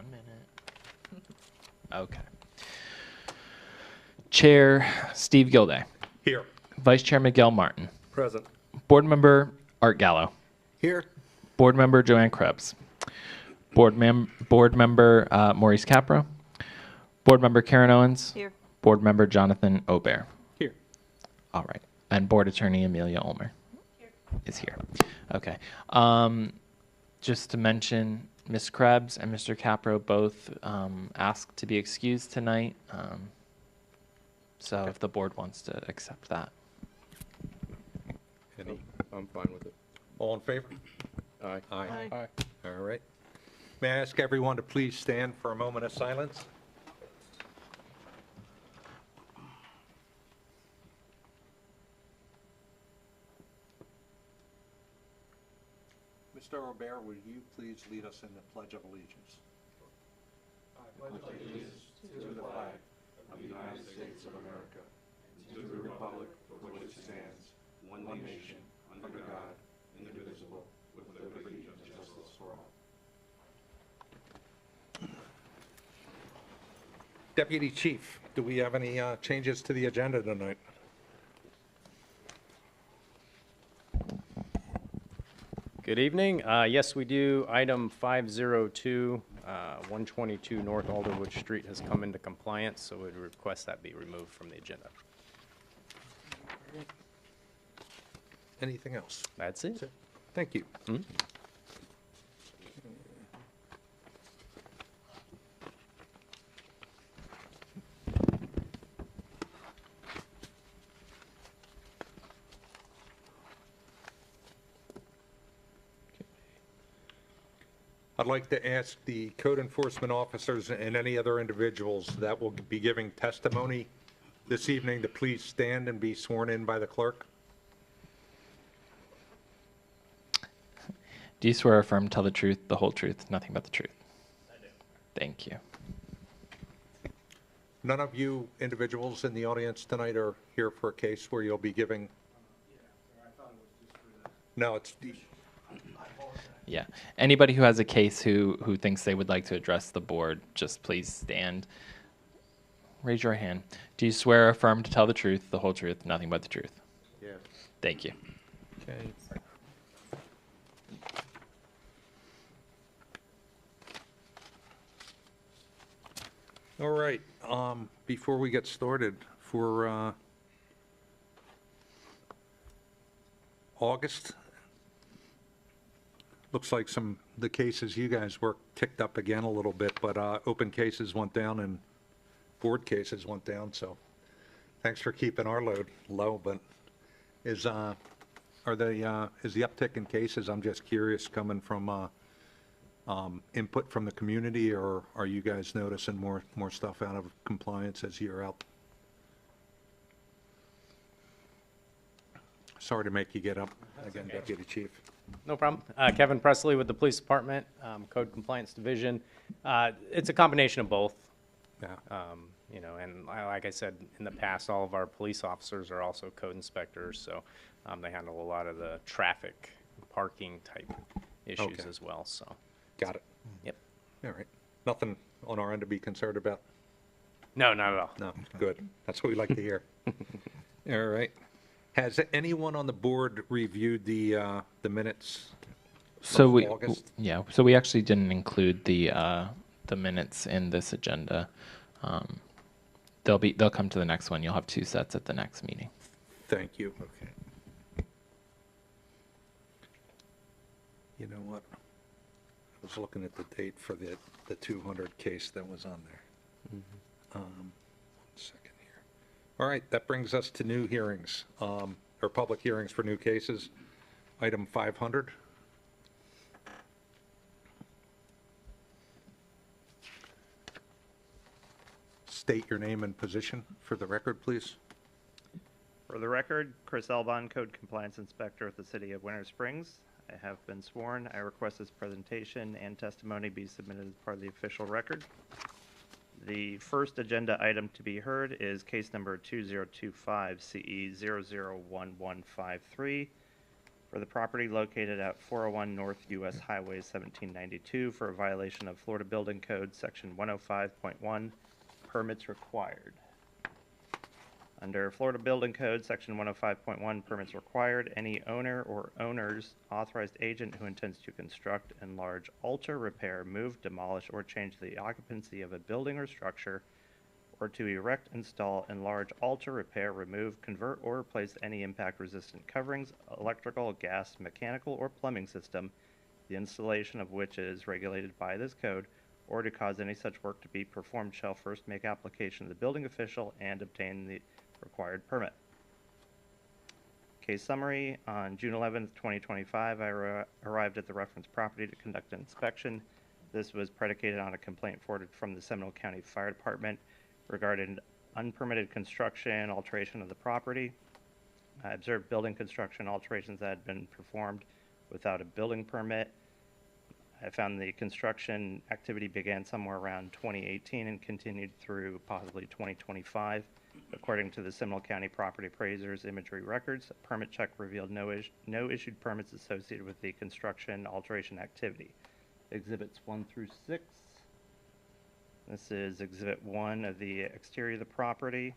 1 minute. Okay. Chair Steve Gilday. Here. Vice Chair Miguel Martin. Present. Board Member Art Gallo. Here. Board Member Joanne Krebs. Board Member Maurice Capra. Board Member Karen Owens. Here. Board Member Jonathan Aubert. Here. All right. And Board Attorney Amelia Ulmer is here. Okay. Just to mention, Ms. Krebs and Mr. Capro both asked to be excused tonight. So if the board wants to accept that. I'm fine with it. All in favor? Aye. Aye. Aye. All right. May I ask everyone to please stand for a moment of silence? Mr. Aubert, would you please lead us in the Pledge of Allegiance? Deputy Chief, do we have any changes to the agenda tonight? Good evening. Yes, we do. Item 502, 122 North Alderwood Street has come into compliance, so we'd request that be removed from the agenda. Anything else? That's it. Thank you. I'd like to ask the code enforcement officers and any other individuals that will be giving testimony this evening to please stand and be sworn in by the clerk. Do you swear or affirm to tell the truth, the whole truth, nothing but the truth? I do. Thank you. None of you individuals in the audience tonight are here for a case where you'll be giving? No, it's, Yeah. Anybody who has a case who thinks they would like to address the board, just please stand. Raise your hand. Do you swear or affirm to tell the truth, the whole truth, nothing but the truth? Yeah. Thank you. okay. All right, before we get started, for August, looks like the cases you guys worked ticked up again a little bit, but open cases went down and board cases went down, so thanks for keeping our load low, but is the uptick in cases, I'm just curious, coming from input from the community, or are you guys noticing more stuff out of compliance as you're out? Sorry to make you get up again, okay. Deputy Chief. No problem. Kevin Presley with the Police Department, Code Compliance Division. It's a combination of both. Yeah. And like I said, in the past, all of our police officers are also code inspectors, so they handle a lot of the traffic, parking type issues Okay. as well, so. Got it. Yep. All right. Nothing on our end to be concerned about? No, not at all. No, good. That's what we like to hear. All right. Has anyone on the board reviewed the minutes? So of we August? so we actually didn't include the minutes in this agenda. They'll come to the next one. You'll have 2 sets at the next meeting. Thank you. Okay. You know what? I was looking at the date for the 200 case that was on there. 1 second here. All right, that brings us to new hearings, or public hearings for new cases. Item 500. State your name and position for the record, please. For the record, Chris Elbon, Code Compliance Inspector with the City of Winter Springs. I have been sworn. I request this presentation and testimony be submitted as part of the official record. The first agenda item to be heard is case number 2025 CE 001153. for the property located at 401 North US Highway 1792 for a violation of Florida Building Code Section 105.1, permits required. Under Florida Building Code, Section 105.1, permits required, any owner or owner's authorized agent who intends to construct, enlarge, alter, repair, move, demolish, or change the occupancy of a building or structure, or to erect, install, enlarge, alter, repair, remove, convert, or replace any impact-resistant coverings, electrical, gas, mechanical, or plumbing system, the installation of which is regulated by this code, or to cause any such work to be performed shall first make application to the building official and obtain the required permit. Case summary, on June 11th, 2025, I arrived at the reference property to conduct an inspection. This was predicated on a complaint forwarded from the Seminole County Fire Department regarding unpermitted construction, alteration of the property. I observed building construction alterations that had been performed without a building permit. I found the construction activity began somewhere around 2018 and continued through possibly 2025. According to the Seminole County Property Appraiser's imagery records, a permit check revealed no issued permits associated with the construction alteration activity. Exhibits 1 through 6. This is Exhibit 1 of the exterior of the property.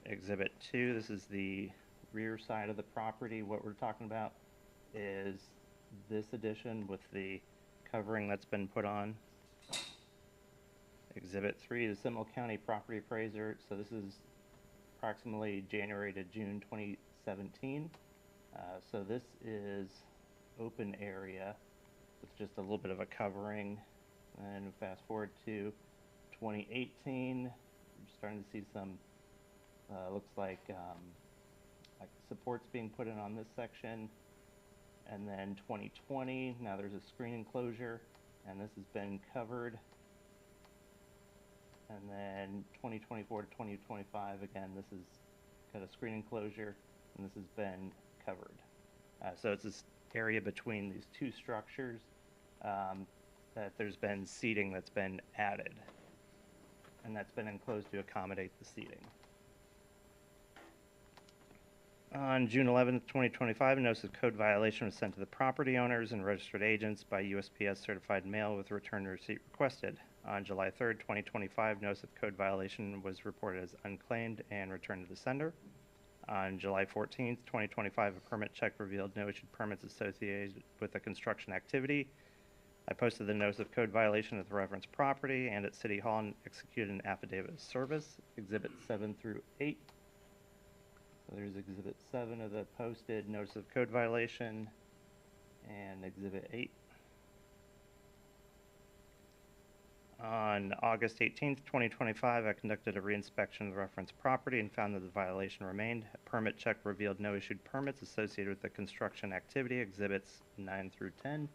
Exhibit 2, this is the rear side of the property. What we're talking about is this addition with the covering that's been put on. Exhibit 3, the Seminole County Property Appraiser. So this is approximately January to June 2017. So this is open area with just a little bit of a covering. And fast forward to 2018, we're starting to see some, looks like supports being put in on this section. And then 2020, now there's a screen enclosure, and this has been covered. And then 2024 to 2025, again, this is got a screen enclosure, and this has been covered. So it's this area between these two structures that there's been seating that's been added, and that's been enclosed to accommodate the seating. On June 11th, 2025, a notice of code violation was sent to the property owners and registered agents by USPS certified mail with return receipt requested. On July 3rd, 2025, notice of code violation was reported as unclaimed and returned to the sender. On July 14th, 2025, a permit check revealed no issued permits associated with the construction activity. I posted the notice of code violation at the reference property and at City Hall and executed an affidavit of service, Exhibit 7 through 8. So there's Exhibit 7 of the posted notice of code violation and Exhibit 8. On August 18th, 2025, I conducted a reinspection of the reference property and found that the violation remained. A permit check revealed no issued permits associated with the construction activity, Exhibits 9 through 10.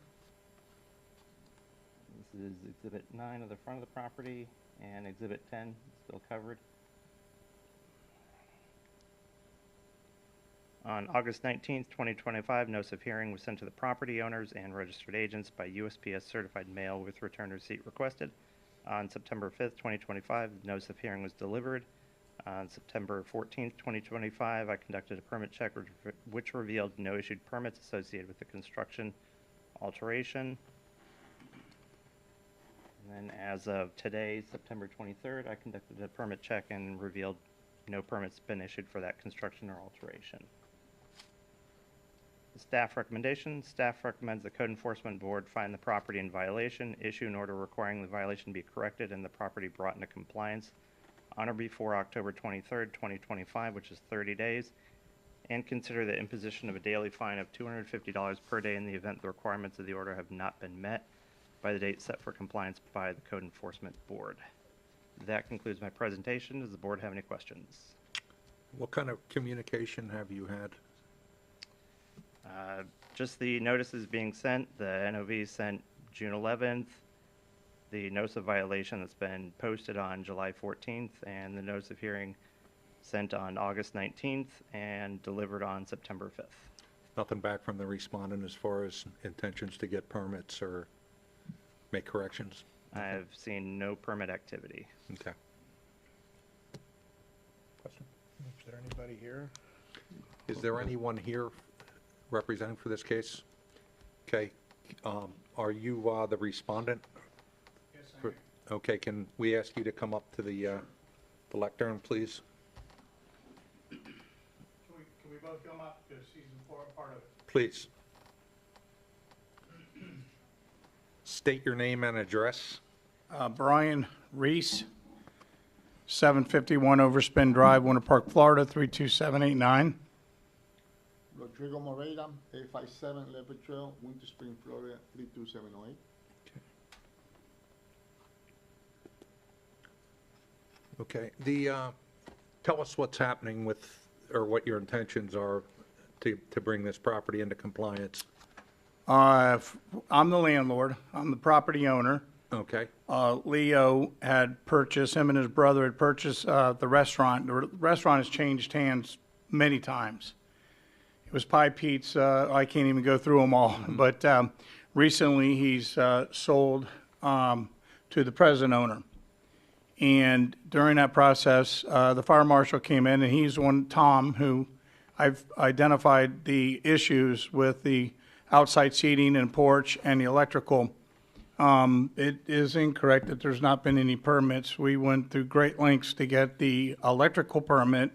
This is Exhibit 9 of the front of the property, and Exhibit 10 still covered. On August 19th, 2025, notice of hearing was sent to the property owners and registered agents by USPS certified mail with return receipt requested. On September 5th, 2025, the notice of hearing was delivered. On September 14th, 2025, I conducted a permit check which revealed no issued permits associated with the construction alteration. And then as of today, September 23rd, I conducted a permit check and revealed no permits been issued for that construction or alteration. Staff recommendation. Staff recommends the Code Enforcement Board find the property in violation, issue an order requiring the violation be corrected and the property brought into compliance on or before October 23rd, 2025, which is 30 days, and consider the imposition of a daily fine of $250 per day in the event the requirements of the order have not been met by the date set for compliance by the Code Enforcement Board. That concludes my presentation. Does the board have any questions? What kind of communication have you had? Just the notices being sent. The NOV sent June 11th, the notice of violation that's been posted on July 14th, and the notice of hearing sent on August 19th and delivered on September 5th. Nothing back from the respondent as far as intentions to get permits or make corrections? I've seen no permit activity. Okay. Question? Is there anybody here? Is there anyone here representing for this case? Okay, are you the respondent? Yes, I am. Okay, can we ask you to come up to the lectern, please? Can we both come up, because she's a part of it? Please. State your name and address. Brian Reese, 751 Overspin Drive, Winter Park, Florida, 32789. Rodrigo Moreira, 857 Leopard Trail, Winter Spring, Florida, 32708. Okay, tell us what's happening with, or what your intentions are to bring this property into compliance. I'm the landlord, I'm the property owner. Okay, Leo had purchased, him and his brother had purchased the restaurant. The restaurant has changed hands many times. It was Pie Pete's, I can't even go through them all, but recently he's sold to the present owner. And during that process, the fire marshal came in, and he's one, Tom, who I've identified the issues with the outside seating and porch and the electrical. It is incorrect that there's not been any permits. We went through great lengths to get the electrical permit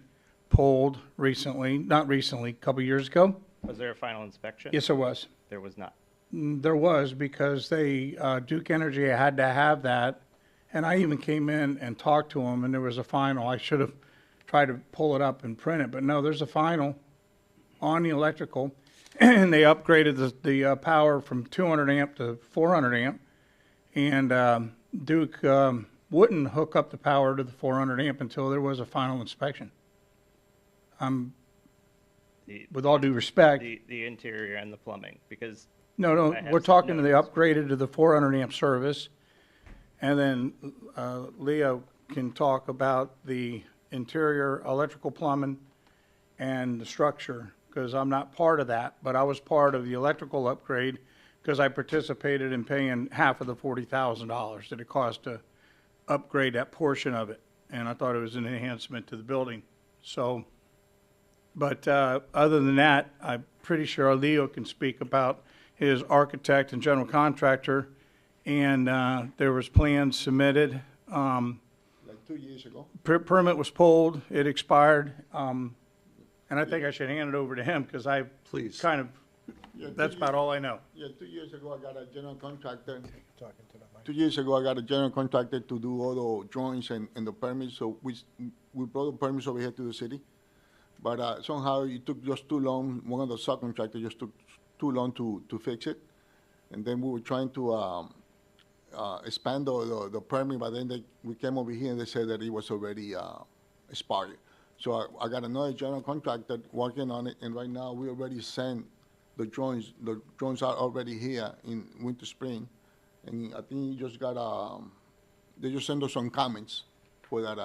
pulled recently, not recently, a couple years ago. Was there a final inspection? Yes, there was. There was not. There was, because they, Duke Energy had to have that. And I even came in and talked to them, and there was a final. I should have tried to pull it up and print it, but no, there's a final on the electrical. And they upgraded the power from 200 amp to 400 amp. And Duke wouldn't hook up the power to the 400 amp until there was a final inspection. The, With all due respect, the interior and the plumbing, because no, I have we're some talking to they notes. upgraded to the 400 amp service. And then Leo can talk about the interior electrical plumbing and the structure, because I'm not part of that, but I was part of the electrical upgrade because I participated in paying half of the $40,000 that it cost to upgrade that portion of it. And I thought it was an enhancement to the building. So, but other than that, I'm pretty sure Leo can speak about his architect and general contractor. And there was plans submitted. Like 2 years ago. Permit was pulled, it expired. And I think I should hand it over to him, because I Please. kind of, Yeah, that's about all I know. Yeah, 2 years ago, I got a general contractor. 2 years ago, I got a general contractor to do all the drawings and the permits, so we brought the permits over here to the city. But somehow it took just too long, one of the subcontractors just took too long to fix it. And then we were trying to expand the permit, but then we came over here and they said that it was already expired. So I got another general contractor working on it, and right now we already sent the drawings. The drawings are already here in Winter Spring, and I think you just got they just sent us some comments for that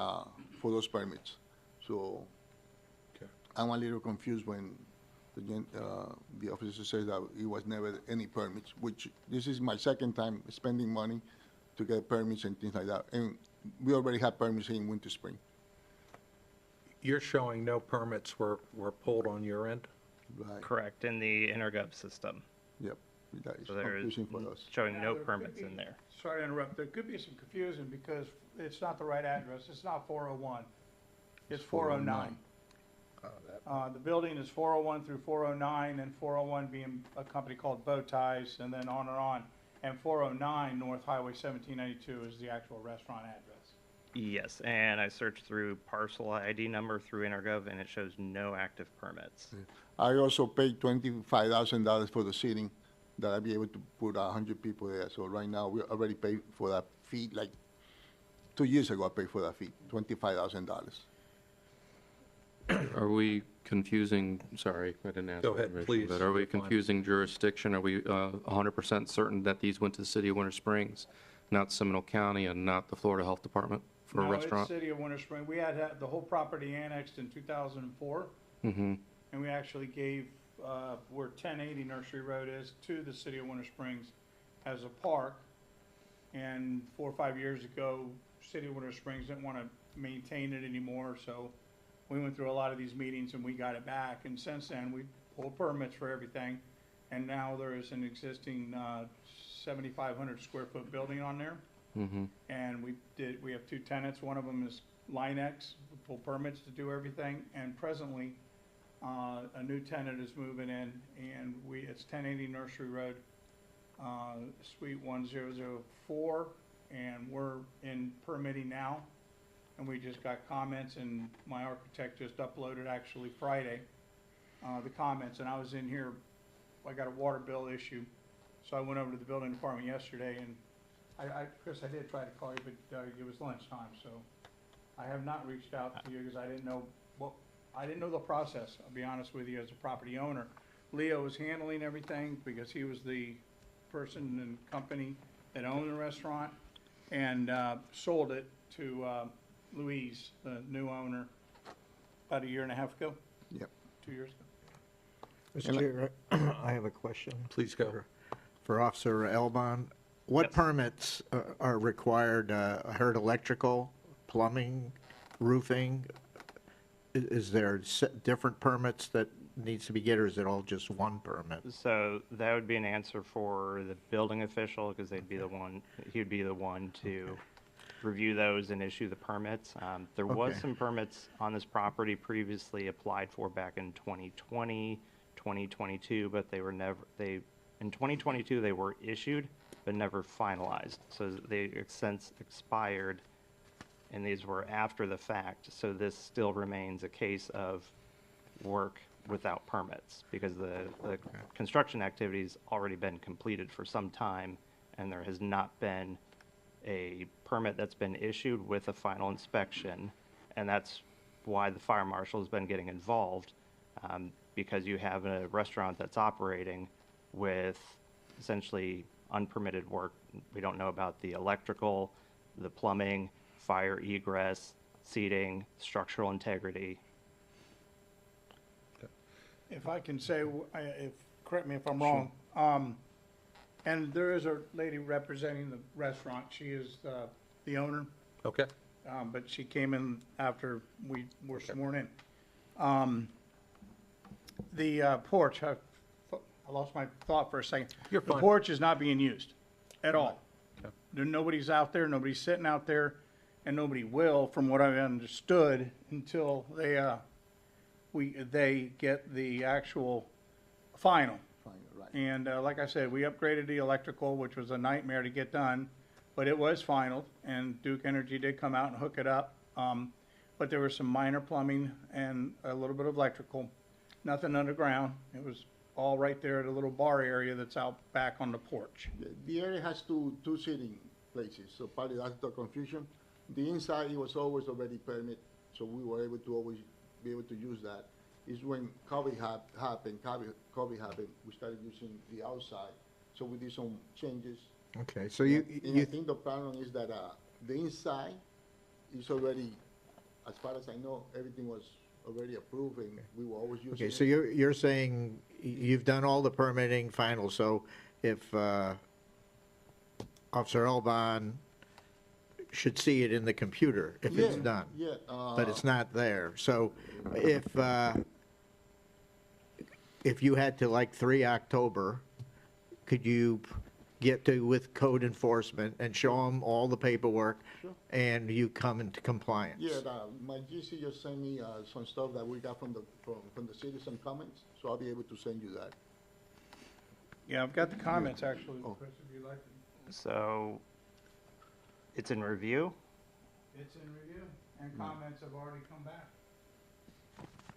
for those permits. So Okay. I'm a little confused when the officer says that it was never any permits, which this is my second time spending money to get permits and things like that. And we already have permits in Winter Spring. You're showing no permits were pulled on your end? Right. correct in the intergov system. Yep. That is So there is confusing for us. showing no There could permits be- in there. Sorry to interrupt, there could be some confusion because it's not the right address, it's not 401, it's 409. The building is 401 through 409, and 401 being a company called Bow Ties, and then on and on. And 409 North Highway 1792 is the actual restaurant address. Yes, and I searched through parcel ID number through intergov, and it shows no active permits. I also paid $25,000 for the seating, that I'll be able to put 100 people there. So right now, we already paid for that fee, like 2 years ago, I paid for that fee, $25,000. Are we confusing, sorry, I didn't ask. Go ahead, permission, please. But are we You're fine. confusing jurisdiction? Are we 100% certain that these went to the city of Winter Springs, not Seminole County and not the Florida Health Department for a No, restaurant? it's City of Winter Spring. We had the whole property annexed in 2004. Mm-hmm. And we actually gave, where 1080 Nursery Road is, to the City of Winter Springs as a park. And 4 or 5 years ago, City of Winter Springs didn't want to maintain it anymore, so we went through a lot of these meetings and we got it back, and since then, we pulled permits for everything, and now there is an existing 7,500 square foot building on there. And we have two tenants, one of them is Linex, we pull permits to do everything, and presently, a new tenant is moving in, and it's 1080 Nursery Road, Suite 1004, and we're in permitting now. And we just got comments, and my architect just uploaded actually Friday, the comments, and I was in here, I got a water bill issue. So I went over to the building department yesterday, and Chris, I did try to call you, but it was lunchtime, so I have not reached out to you because I didn't know the process, I'll be honest with you, as a property owner. Leo was handling everything because he was the person and company that owned the restaurant and sold it to Louise, the new owner, about a year and a half ago. Yep. 2 years ago. Mr. Chair, I have a question. Please go. For Officer Elbon. What permits are required? I heard electrical, plumbing, roofing. Is there different permits that needs to be get, or is it all just one permit? So that would be an answer for the building official, because he would be the one to review those and issue the permits. There was Okay. some permits on this property previously applied for back in 2020, 2022, but they were never, in 2022, they were issued, but never finalized. So they since expired, and these were after the fact. So this still remains a case of work without permits, because the construction activity's already been completed for some time, and there has not been a permit that's been issued with a final inspection, and that's why the fire marshal has been getting involved, because you have a restaurant that's operating with essentially unpermitted work. We don't know about the electrical, the plumbing, fire egress, seating, structural integrity. If I can say, correct me if I'm wrong, and there is a lady representing the restaurant, she is the owner, Okay. but she came in after we were sworn in. The porch, I lost my thought for a second. You're The fine. porch is not being used at all. Okay. Nobody's out there, nobody's sitting out there, and nobody will, from what I understood, until they get the actual final. Fine, right. And like I said, we upgraded the electrical, which was a nightmare to get done, but it was final, and Duke Energy did come out and hook it up. But there was some minor plumbing and a little bit of electrical, nothing underground. It was all right there at a little bar area that's out back on the porch. The area has two sitting places, so probably that's the confusion. The inside, it was always already permit, so we were able to always be able to use that. Is when COVID happened, we started using the outside, so we did some changes. Okay, so And I think the problem is that the inside is already, as far as I know, everything was already approved, and we were always using okay, it. so you're saying you've done all the permitting final, so if Officer Elbon should see it in the computer if it's Yeah, done. Yeah. But it's not there. So if you had to, like, 3 October, could you get with code enforcement and show them all the paperwork? Sure. And you come into compliance? Yeah, my GC just sent me some stuff that we got from the citizen comments, so I'll be able to send you that. Yeah, I've got the comments, actually, Oh. Chris, if you'd like. So it's in review. It's in review, and comments have already come back.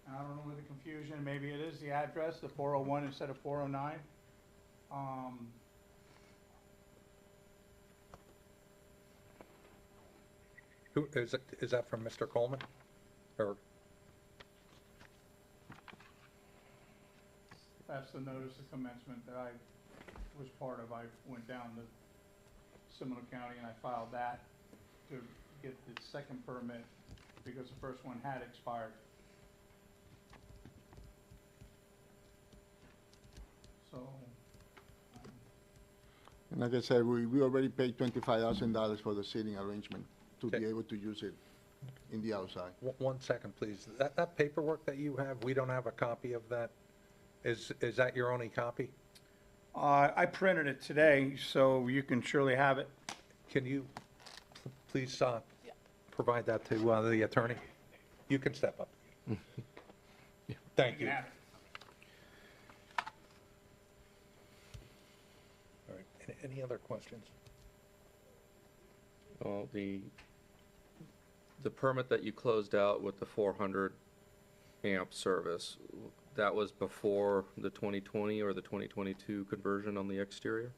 And I don't know where the confusion, maybe it is the address, the 401 instead of 409. Who, is that from Mr. Coleman? Or, That's the notice of commencement that I was part of. I went down to Seminole County and I filed that to get the second permit because the first one had expired. So, And like I said, we already paid $25,000 for the seating arrangement to be Okay. able to use it. in the outside. 1 second, please. That paperwork that you have, we don't have a copy of that. Is that your only copy? I printed it today, so you can surely have it. Can you please provide that to the attorney? You can step up. Thank you. have it. All right. Any other questions? Well, the permit that you closed out with the 400 amp service, that was before the 2020 or the 2022 conversion on the exterior?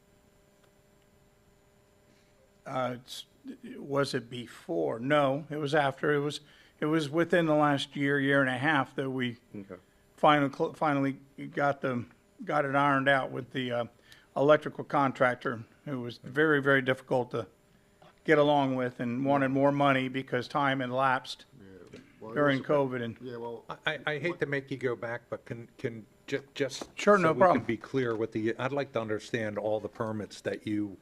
Was it before? No, it was after. It was within the last year and a half that we Okay. finally got it ironed out with the electrical contractor, who was very, very difficult to get along with and wanted more money because time had lapsed Well, it during was- COVID. And Yeah, well, I hate to make you go back, but can just. Sure, so no we problem. can be clear with I'd like to understand all the permits that you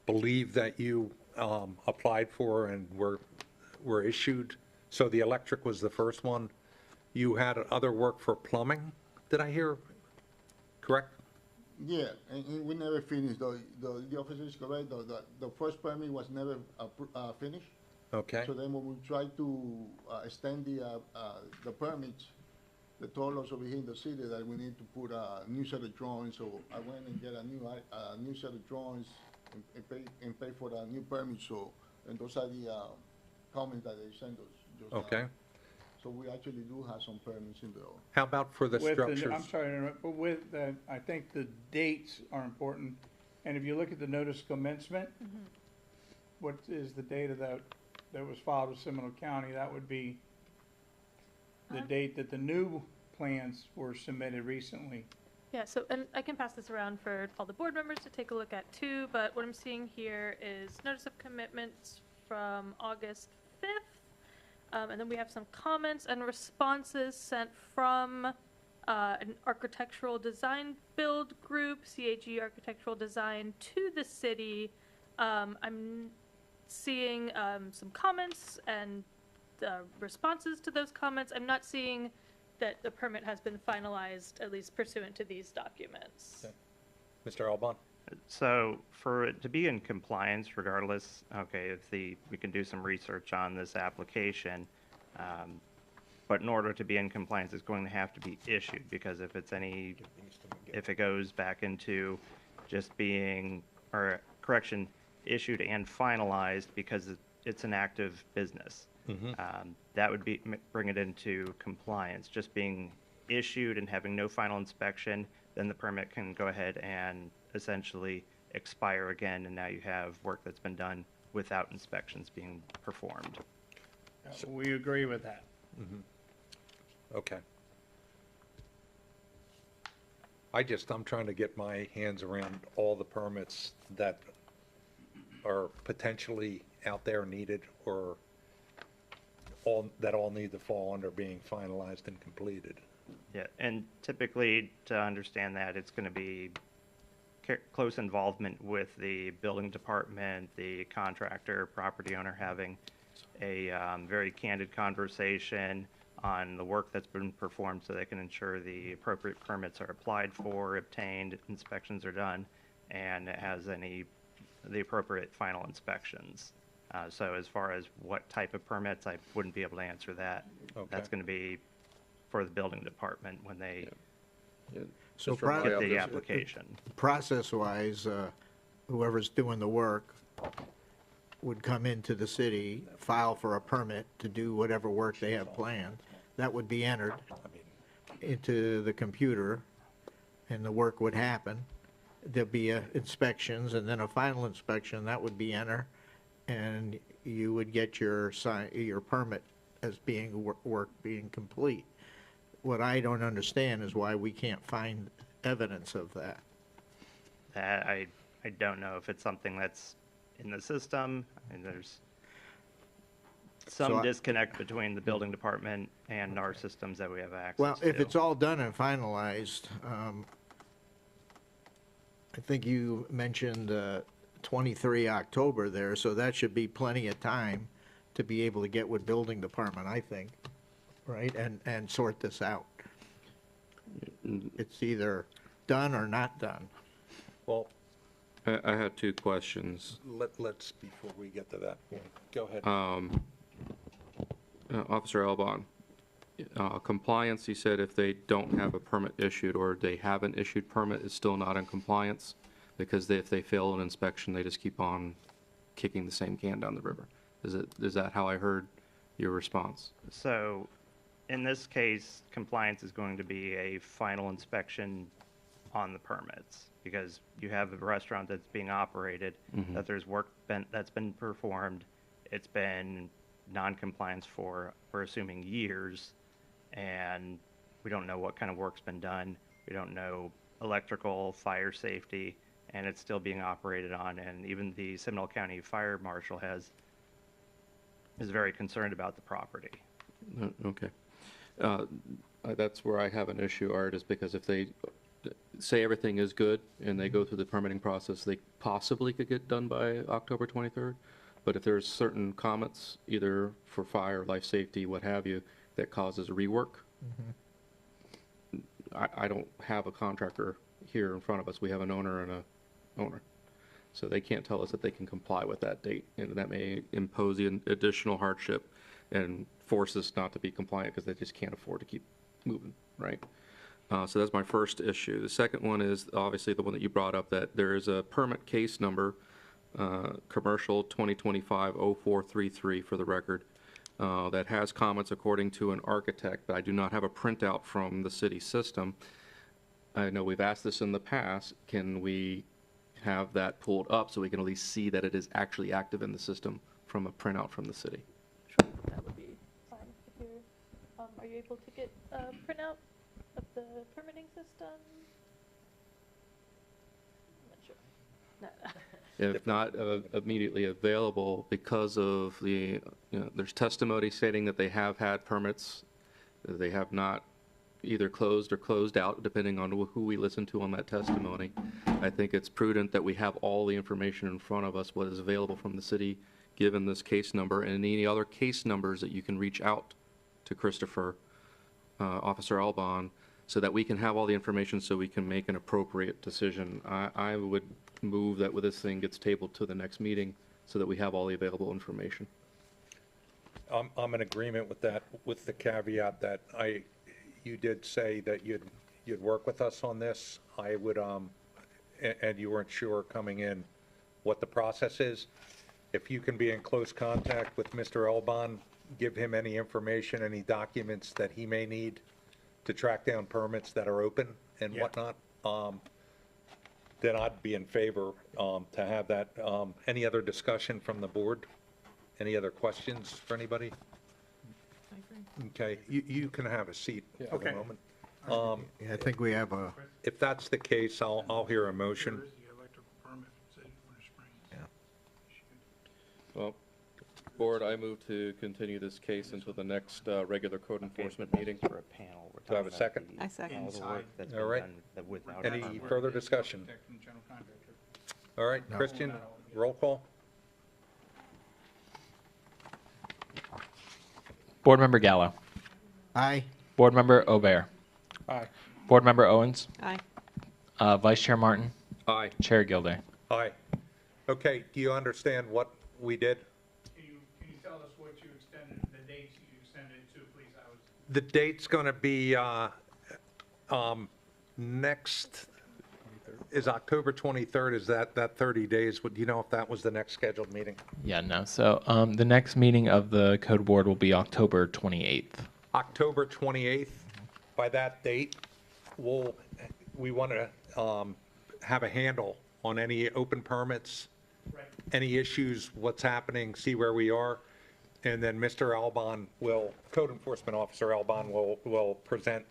believe that you applied for and were issued. So the electric was the first one. You had other work for plumbing, did I hear correct? yeah, and we never finished, the officer is correct, the first permit was never finished. Okay, So then when we tried to extend the permits, they told us over here in the city that we need to put a new set of drawings, so I went and get a new set of drawings and pay for the new permit, so, and those are the comments that they sent us. just now. okay. So we actually do have some permits in the, How about for the with structures? I'm sorry to interrupt, but with I think the dates are important. And if you look at the notice of commencement, what is the date of that was filed with Seminole County? That would be the date that the new plans were submitted recently. Yeah, so, and I can pass this around for all the board members to take a look at too, but what I'm seeing here is notice of commitments from August 5th. And then we have some comments and responses sent from an architectural design build group, CAG Architectural Design, to the city. I'm seeing some comments and responses to those comments. I'm not seeing that the permit has been finalized, at least pursuant to these documents. Okay. Mr. Alban? So for it to be in compliance regardless, okay, we can do some research on this application, but in order to be in compliance, it's going to have to be issued, because if it goes back into just being, or correction, issued and finalized because it's an active business, that would bring it into compliance. Just being issued and having no final inspection, then the permit can go ahead and essentially expire again, and now you have work that's been done without inspections being performed. We agree with that. Okay. I'm trying to get my hands around all the permits that are potentially out there needed, or all need to fall under being finalized and completed. Yeah, and typically, to understand that, it's going to be close involvement with the building department, the contractor, property owner, having a very candid conversation on the work that's been performed so they can ensure the appropriate permits are applied for, obtained, inspections are done, and it has the appropriate final inspections. So as far as what type of permits, I wouldn't be able to answer that. Okay. That's going to be for the building department when they So Just remind get me, the application. process-wise, whoever's doing the work would come into the city, file for a permit to do whatever work they have planned. That would be entered into the computer, and the work would happen. There'd be inspections, and then a final inspection, that would be entered, and you would get your permit as being work being complete. What I don't understand is why we can't find evidence of that. That I don't know if it's something that's in the system, and there's So some I- disconnect between the building department and our systems that we have access Well, to. if it's all done and finalized, I think you mentioned 23 October there, so that should be plenty of time to be able to get with building department, I think, right? And sort this out. It's either done or not done. Well, I had two questions. let's, before we get to that point, go ahead. Officer Elbon, compliance, he said if they don't have a permit issued or they have an issued permit, it's still not in compliance because if they fail an inspection, they just keep on kicking the same can down the river. Is that how I heard your response? So in this case, compliance is going to be a final inspection on the permits because you have a restaurant that's being operated, that there's work that's been performed. It's been non-compliance for, we're assuming, years, and we don't know what kind of work's been done. We don't know electrical, fire safety, and it's still being operated on. And even the Seminole County Fire Marshal is very concerned about the property. Okay. That's where I have an issue, Art, is because if they say everything is good and they go through the permitting process, they possibly could get done by October 23rd. But if there's certain comments, either for fire, life safety, what have you, that causes rework, I don't have a contractor here in front of us. We have an owner and a owner. So they can't tell us that they can comply with that date, and that may impose the additional hardship and force us not to be compliant because they just can't afford to keep moving, right? So that's my first issue. The second one is obviously the one that you brought up, that there is a permit case number, commercial 2025-0433 for the record, that has comments according to an architect, but I do not have a printout from the city system. I know we've asked this in the past. Can we have that pulled up so we can at least see that it is actually active in the system from a printout from the city? Sure, that would be fine if you're, are you able to get a printout of the permitting system? I'm not sure. No. If not immediately available because of the, there's testimony stating that they have had permits, that they have not either closed or closed out, depending on who we listen to on that testimony. I think it's prudent that we have all the information in front of us, what is available from the city, given this case number, and any other case numbers that you can reach out to Christopher, Officer Albon, so that we can have all the information so we can make an appropriate decision. I would move that this thing gets tabled to the next meeting so that we have all the available information. I'm in agreement with that, with the caveat that you did say that you'd work with us on this. I would, and you weren't sure coming in what the process is. If you can be in close contact with Mr. Elbon, give him any information, any documents that he may need to track down permits that are open and whatnot, then I'd be in favor to have that. Any other discussion from the board? Any other questions for anybody? I agree. Okay, you can have a seat for the Okay. moment. I think we have a, If that's the case, I'll hear a motion. Well, Board, I move to continue this case until the next regular code enforcement meeting. For a panel. We're Do I have a talking about second? the- I second. all the work that's All been right. done that without a Any permit. further discussion? All right, Christian, roll call? Board Member Gallo. aye, Board Member Aubert. Aye. Board Member Owens. Aye. Vice Chair Martin. Aye. Chair Gilday. Aye. Okay, do you understand what we did? Can you tell us what you extended, the dates you extended it to, please? The date's going to be next, is October 23rd, is that 30 days? Do you know if that was the next scheduled meeting? Yeah, no. So the next meeting of the Code Board will be October 28th. October 28th. By that date, we want to have a handle on any open permits, any issues, what's happening, see where we are. And then Mr. Albon Code Enforcement Officer Albon will present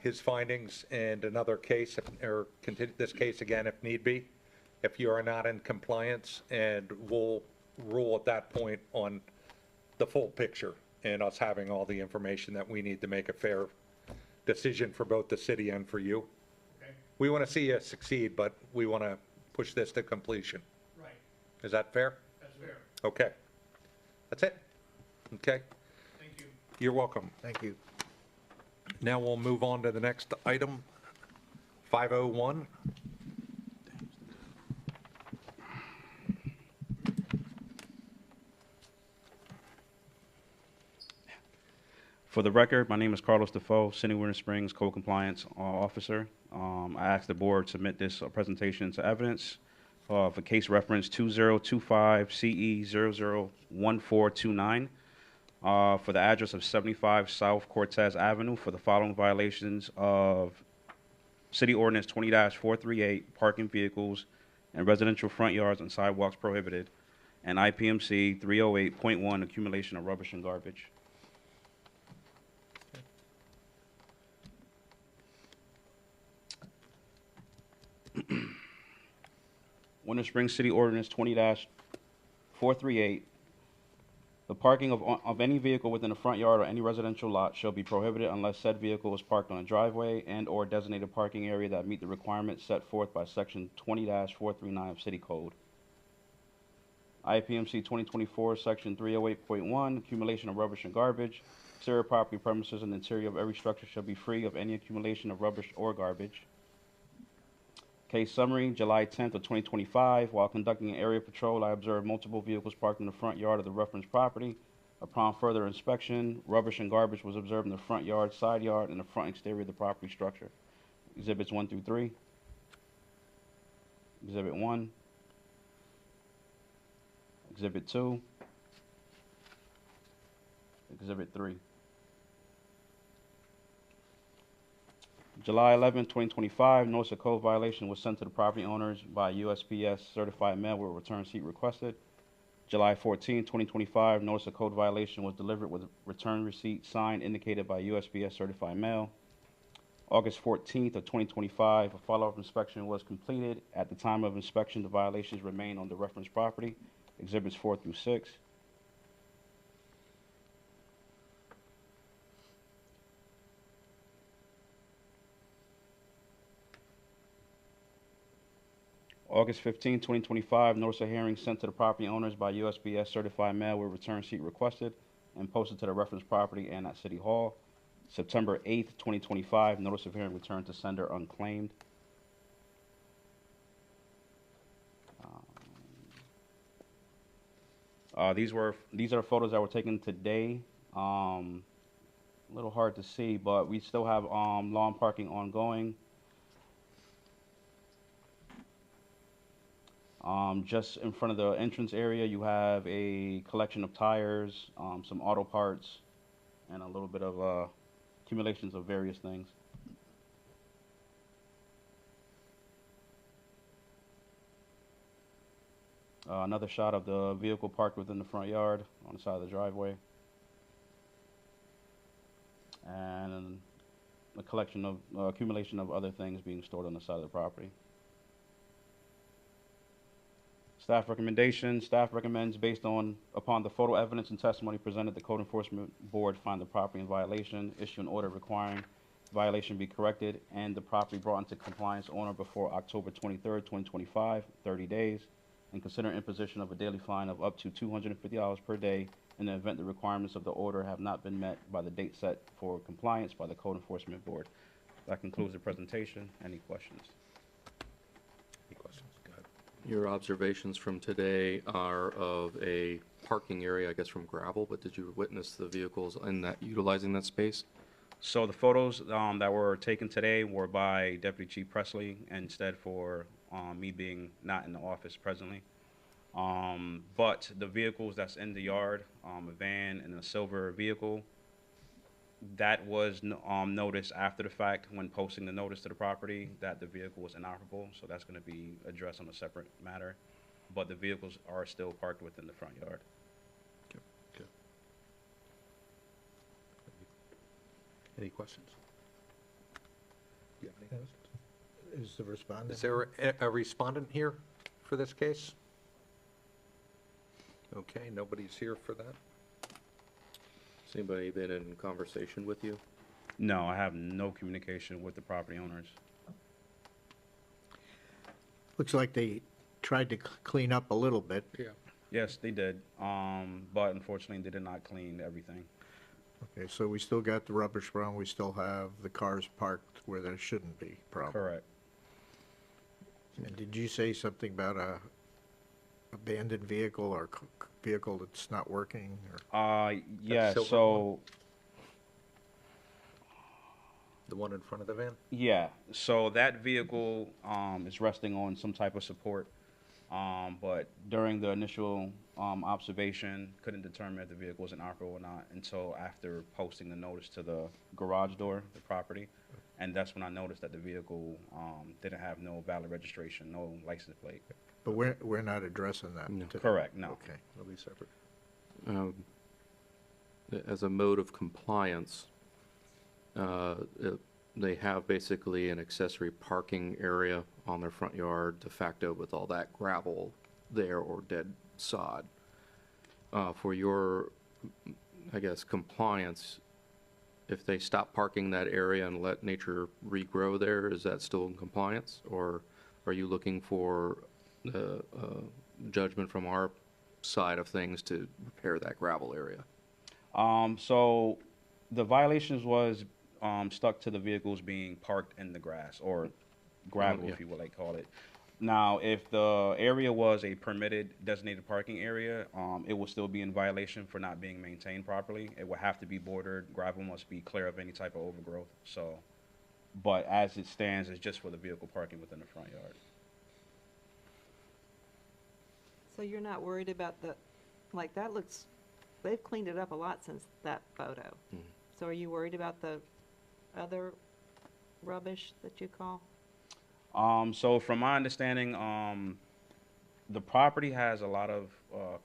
his findings and another case, or continue this case again if need be, if you are not in compliance, and we'll rule at that point on the full picture and us having all the information that we need to make a fair decision for both the city and for you. Okay. We want to see you succeed, but we want to push this to completion. Right, Is that fair? that's fair. Okay. That's it? Okay. Thank you. You're welcome. Thank you. Now we'll move on to the next item, 501. For the record, my name is Carlos Defoe, City of Winter Springs Code Compliance Officer. I asked the board to submit this presentation to evidence for case reference 2025 CE 001429 for the address of 75 South Cortez Avenue for the following violations of City Ordinance 20-438, parking vehicles and residential front yards and sidewalks prohibited, and IPMC 308.1, accumulation of rubbish and garbage. Winter Springs City Ordinance 20-438, the parking of any vehicle within the front yard or any residential lot shall be prohibited unless said vehicle is parked on a driveway and/or designated parking area that meet the requirements set forth by Section 20-439 of City Code. IPMC 2024, Section 308.1, accumulation of rubbish and garbage. Exterior property premises and interior of every structure shall be free of any accumulation of rubbish or garbage. Case summary, July 10th of 2025, while conducting an area patrol, I observed multiple vehicles parked in the front yard of the reference property. Upon further inspection, rubbish and garbage was observed in the front yard, side yard, and the front exterior of the property structure. Exhibits 1 through 3. Exhibit 1. Exhibit 2. Exhibit 3. July 11, 2025, notice of code violation was sent to the property owners by USPS certified mail with return receipt requested. July 14, 2025, notice of code violation was delivered with return receipt signed indicated by USPS certified mail. August 14th of 2025, a follow-up inspection was completed. At the time of inspection, the violations remain on the reference property, exhibits 4 through 6. August 15, 2025, notice of hearing sent to the property owners by USPS certified mail with return receipt requested and posted to the reference property and at City Hall. September 8th, 2025, notice of hearing returned to sender unclaimed. These are photos that were taken today. A little hard to see, but we still have lawn parking ongoing. Just in front of the entrance area, you have a collection of tires, some auto parts, and a little bit of accumulations of various things. Another shot of the vehicle parked within the front yard on the side of the driveway. And a collection of, accumulation of other things being stored on the side of the property. Staff recommendation, staff recommends based upon the photo evidence and testimony presented, the Code Enforcement Board find the property in violation, issue an order requiring violation be corrected, and the property brought into compliance owner before October 23rd, 2025, 30 days, and consider imposition of a daily fine of up to $250 per day in the event the requirements of the order have not been met by the date set for compliance by the Code Enforcement Board. That concludes the presentation. Any questions? Any questions? Go ahead. Your observations from today are of a parking area, I guess from gravel, but did you witness the vehicles in that, utilizing that space? So the photos that were taken today were by Deputy Chief Presley instead for me being not in the office presently. But the vehicles that's in the yard, a van and a silver vehicle, that was noticed after the fact when posting the notice to the property that the vehicle was inoperable. So that's going to be addressed on a separate matter. But the vehicles are still parked within the front yard. Okay. Good. Any questions? Yeah, any questions? Is the respondent? Is there a respondent here for this case? Okay, nobody's here for that. Has anybody been in conversation with you? No, I have no communication with the property owners. Looks like they tried to clean up a little bit. Yeah. Yes, they did, but unfortunately, they did not clean everything. Okay, so we still got the rubbish problem, we still have the cars parked where there shouldn't be, probably. Correct. And did you say something about a abandoned vehicle or vehicle that's not working, or? Yeah, silver so, The one in front of the van? yeah, so that vehicle, is resting on some type of support. But during the initial, observation, couldn't determine if the vehicle was inoperable or not until after posting the notice to the garage door, the property. And that's when I noticed that the vehicle, didn't have no valid registration, no license plate. But we're not addressing that today. Correct, no. Okay. It'll be separate. As a mode of compliance, they have basically an accessory parking area on their front yard de facto with all that gravel there or dead sod. For your, I guess, compliance, if they stop parking that area and let nature regrow there, is that still in compliance? Or are you looking for judgment from our side of things to repair that gravel area? So the violations was, stuck to the vehicles being parked in the grass or gravel, yeah. if you would like call it. Now, if the area was a permitted designated parking area, it will still be in violation for not being maintained properly. It will have to be bordered. Gravel must be clear of any type of overgrowth. So, but as it stands, it's just for the vehicle parking within the front yard. So you're not worried about like that looks, they've cleaned it up a lot since that photo. So are you worried about the other rubbish that you call? So from my understanding, the property has a lot of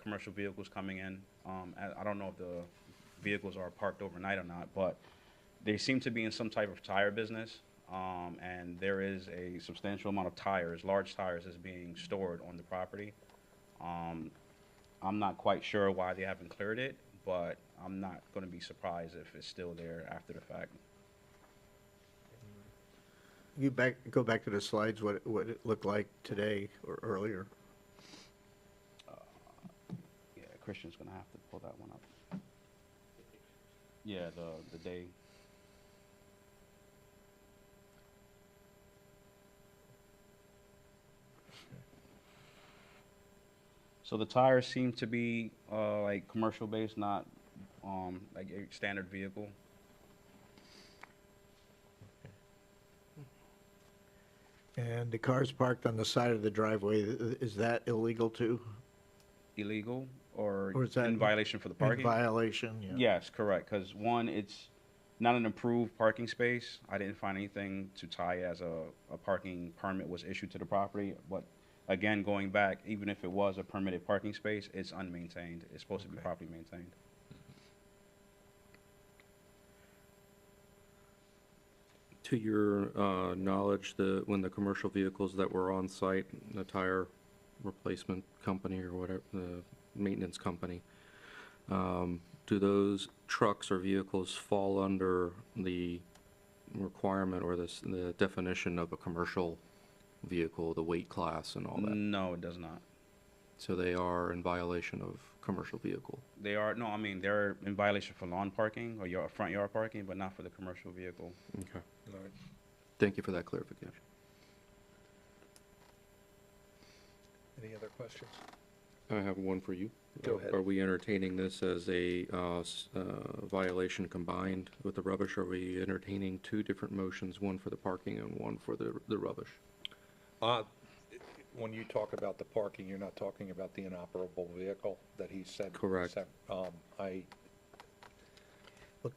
commercial vehicles coming in. I don't know if the vehicles are parked overnight or not, but they seem to be in some type of tire business. And there is a substantial amount of tires, large tires, is being stored on the property. I'm not quite sure why they haven't cleared it, but I'm not going to be surprised if it's still there after the fact. Go back to the slides, what it looked like today or earlier. Yeah, Christian's going to have to pull that one up. Yeah, the day. So the tires seem to be like commercial based, not like a standard vehicle. And the cars parked on the side of the driveway, is that illegal too? Illegal or Or is that in violation for the In parking? violation, yeah. Yes, correct. Because one, it's not an approved parking space. I didn't find anything to tie as a parking permit was issued to the property. But again, going back, even if it was a permitted parking space, it's unmaintained. It's supposed to be properly maintained. To your knowledge, when the commercial vehicles that were on site, the tire replacement company or whatever, the maintenance company, do those trucks or vehicles fall under the requirement or the definition of a commercial vehicle, the weight class and all that? No, it does not. So they are in violation of commercial vehicle? They are, no, I mean, they're in violation for lawn parking or your front yard parking, but not for the commercial vehicle. Okay. All right. Thank you for that clarification. Any other questions? I have one for you. Go ahead. Are we entertaining this as a violation combined with the rubbish? Are we entertaining two different motions, one for the parking and one for the rubbish? When you talk about the parking, you're not talking about the inoperable vehicle that he said? Correct. Well,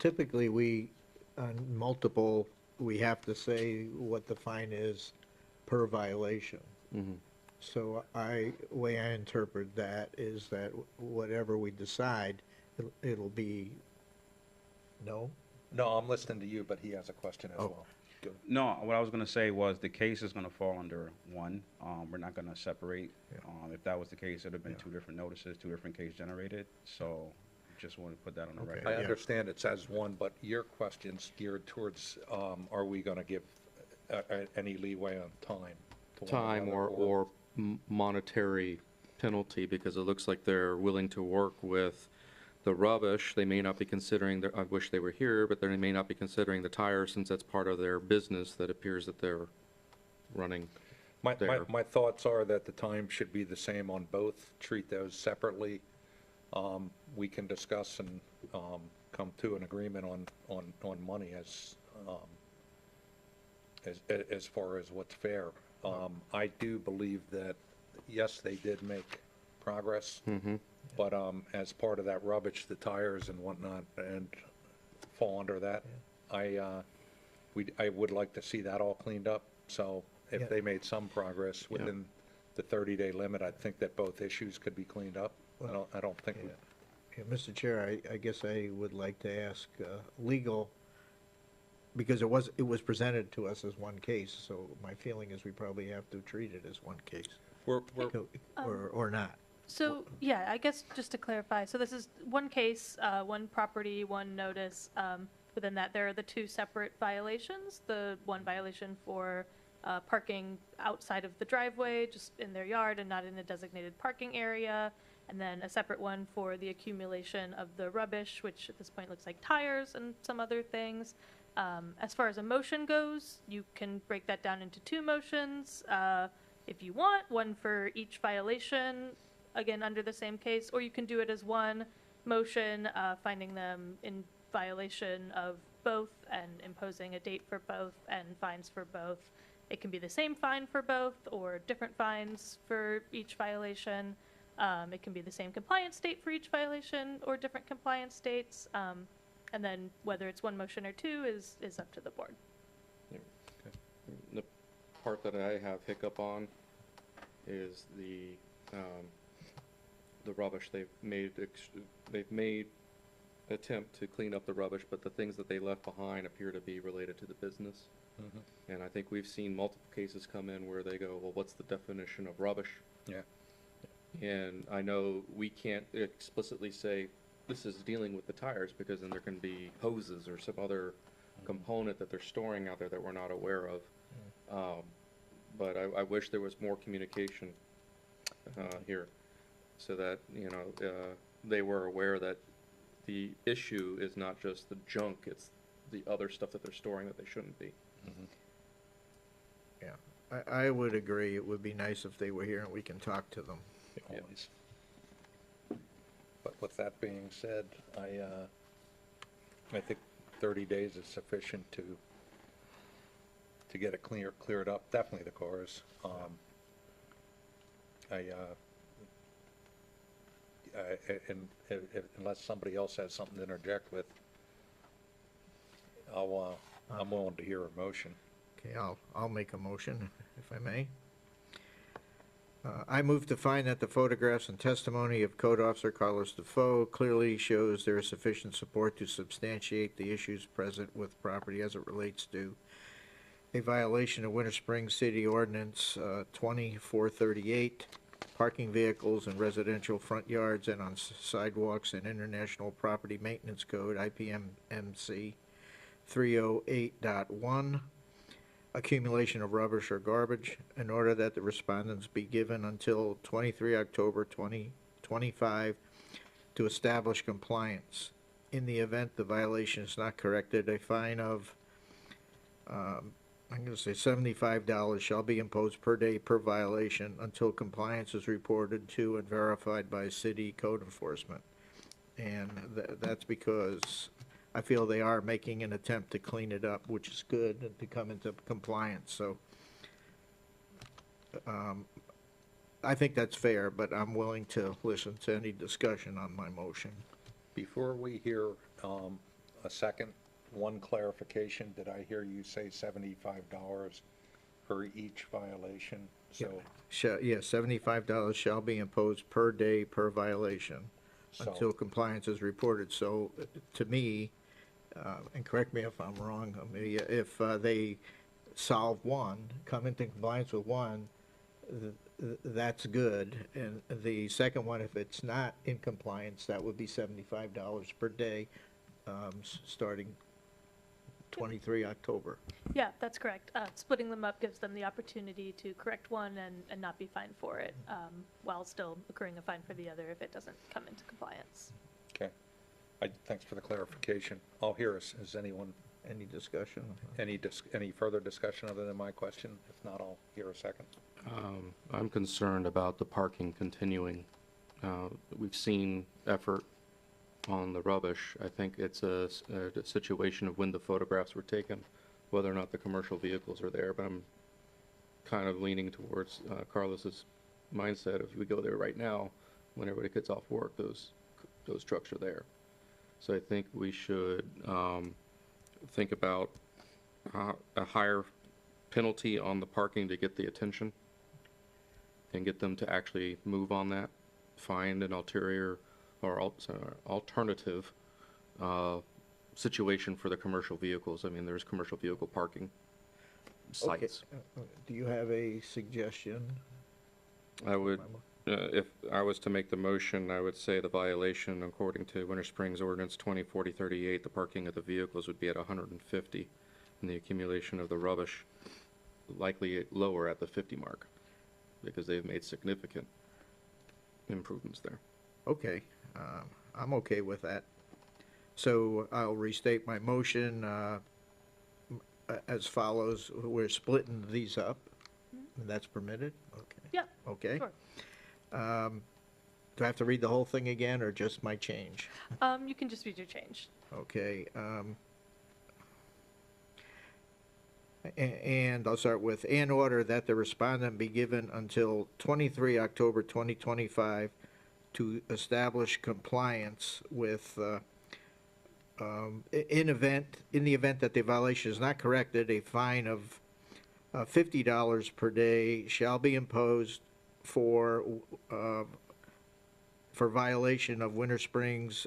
typically, on multiple, we have to say what the fine is per violation. Mhm. So way I interpret that is that whatever we decide, it'll be, no? No, I'm listening to you, but he has a question as Oh. well. Go. No, what I was gonna say was the case is gonna fall under one. We're not gonna separate. If that was the case, it'd have been two different notices, two different cases generated. So just want to put that on the Okay. record. I Yeah. understand it says one, but your question's geared towards, are we going to give any leeway on time? to one Time another, or monetary penalty because it looks like they're willing to work with the rubbish. They may not be considering, I wish they were here, but they may not be considering the tires since that's part of their business that appears that they're running there. My thoughts are that the time should be the same on both, treat those separately. We can discuss and come to an agreement on money as far as what's fair. I do believe that, yes, they did make progress, but as part of that rubbish, the tires and whatnot, and fall under that, I would like to see that all cleaned up. So if Yeah. they made some progress within the 30-day limit, I think that both issues could be cleaned up. I don't think, Yeah, Mr. Chair, I guess I would like to ask legal, because it was presented to us as one case, so my feeling is we probably have to treat it as one case, we're or not. So, yeah, I guess just to clarify, so this is one case, one property, one notice. Within that, there are the two separate violations. The one violation for parking outside of the driveway, just in their yard and not in a designated parking area. And then a separate one for the accumulation of the rubbish, which at this point looks like tires and some other things. As far as a motion goes, you can break that down into two motions if you want, one for each violation, again, under the same case, or you can do it as one motion, finding them in violation of both and imposing a date for both and fines for both. It can be the same fine for both or different fines for each violation. It can be the same compliance date for each violation or different compliance dates. And then whether it's one motion or two is up to the board. The part that I have hiccup on is the rubbish. They've made attempt to clean up the rubbish, but the things that they left behind appear to be related to the business. And I think we've seen multiple cases come in where they go, well, what's the definition of rubbish? Yeah. And I know we can't explicitly say this is dealing with the tires because then there can be hoses or some other component that they're storing out there that we're not aware of. But I wish there was more communication here so that, they were aware that the issue is not just the junk, it's the other stuff that they're storing that they shouldn't be. Yeah, I would agree. It would be nice if they were here and we can talk to them. always. But with that being said, I think 30 days is sufficient to get it cleared up, definitely the cars. Unless somebody else has something to interject with, I'm willing to hear a motion. Okay, I'll make a motion, if I may. I move to find that the photographs and testimony of Code Officer Carlos Defoe clearly shows there is sufficient support to substantiate the issues present with property as it relates to a violation of Winter Springs City Ordinance 2438, parking vehicles in residential front yards and on sidewalks, and International Property Maintenance Code, IPMC 308.1, accumulation of rubbish or garbage, in order that the respondents be given until 23 October 2025 to establish compliance. In the event the violation is not corrected, a fine of, I'm going to say $75 shall be imposed per day per violation until compliance is reported to and verified by city code enforcement. And that's because I feel they are making an attempt to clean it up, which is good, and to come into compliance. So I think that's fair, but I'm willing to listen to any discussion on my motion. Before we hear a second, one clarification, did I hear you say $75 per each violation? So, Yeah, $75 shall be imposed per day per violation until compliance is reported. So to me, and correct me if I'm wrong, if they solve one, come into compliance with one, that's good. And the second one, if it's not in compliance, that would be $75 per day, starting 23 October. Yeah, that's correct. Splitting them up gives them the opportunity to correct one and not be fined for it, while still accruing a fine for the other if it doesn't come into compliance. Okay. Thanks for the clarification. I'll hear us. Is anyone, Any discussion? any further discussion other than my question? If not, I'll hear a second. I'm concerned about the parking continuing. We've seen effort on the rubbish. I think it's a situation of when the photographs were taken, whether or not the commercial vehicles are there, but I'm kind of leaning towards Carlos's mindset of, if we go there right now, when everybody gets off work, those trucks are there. So I think we should think about a higher penalty on the parking to get the attention and get them to actually move on that, find an ulterior or alternative situation for the commercial vehicles. I mean, there's commercial vehicle parking Okay. sites. Do you have a suggestion? I would, if I was to make the motion, I would say the violation, according to Winter Springs Ordinance 2040-38, the parking of the vehicles would be at 150, and the accumulation of the rubbish likely lower at the 50 mark, because they've made significant improvements there. Okay, I'm okay with that. So I'll restate my motion as follows. We're splitting these up, and that's permitted? Okay. Yeah, Okay. sure. Do I have to read the whole thing again, or just my change? You can just read your change. Okay. And I'll start with, in order that the respondent be given until 23 October 2025 to establish compliance with, in the event that the violation is not corrected, a fine of $50 per day shall be imposed for violation of Winter Springs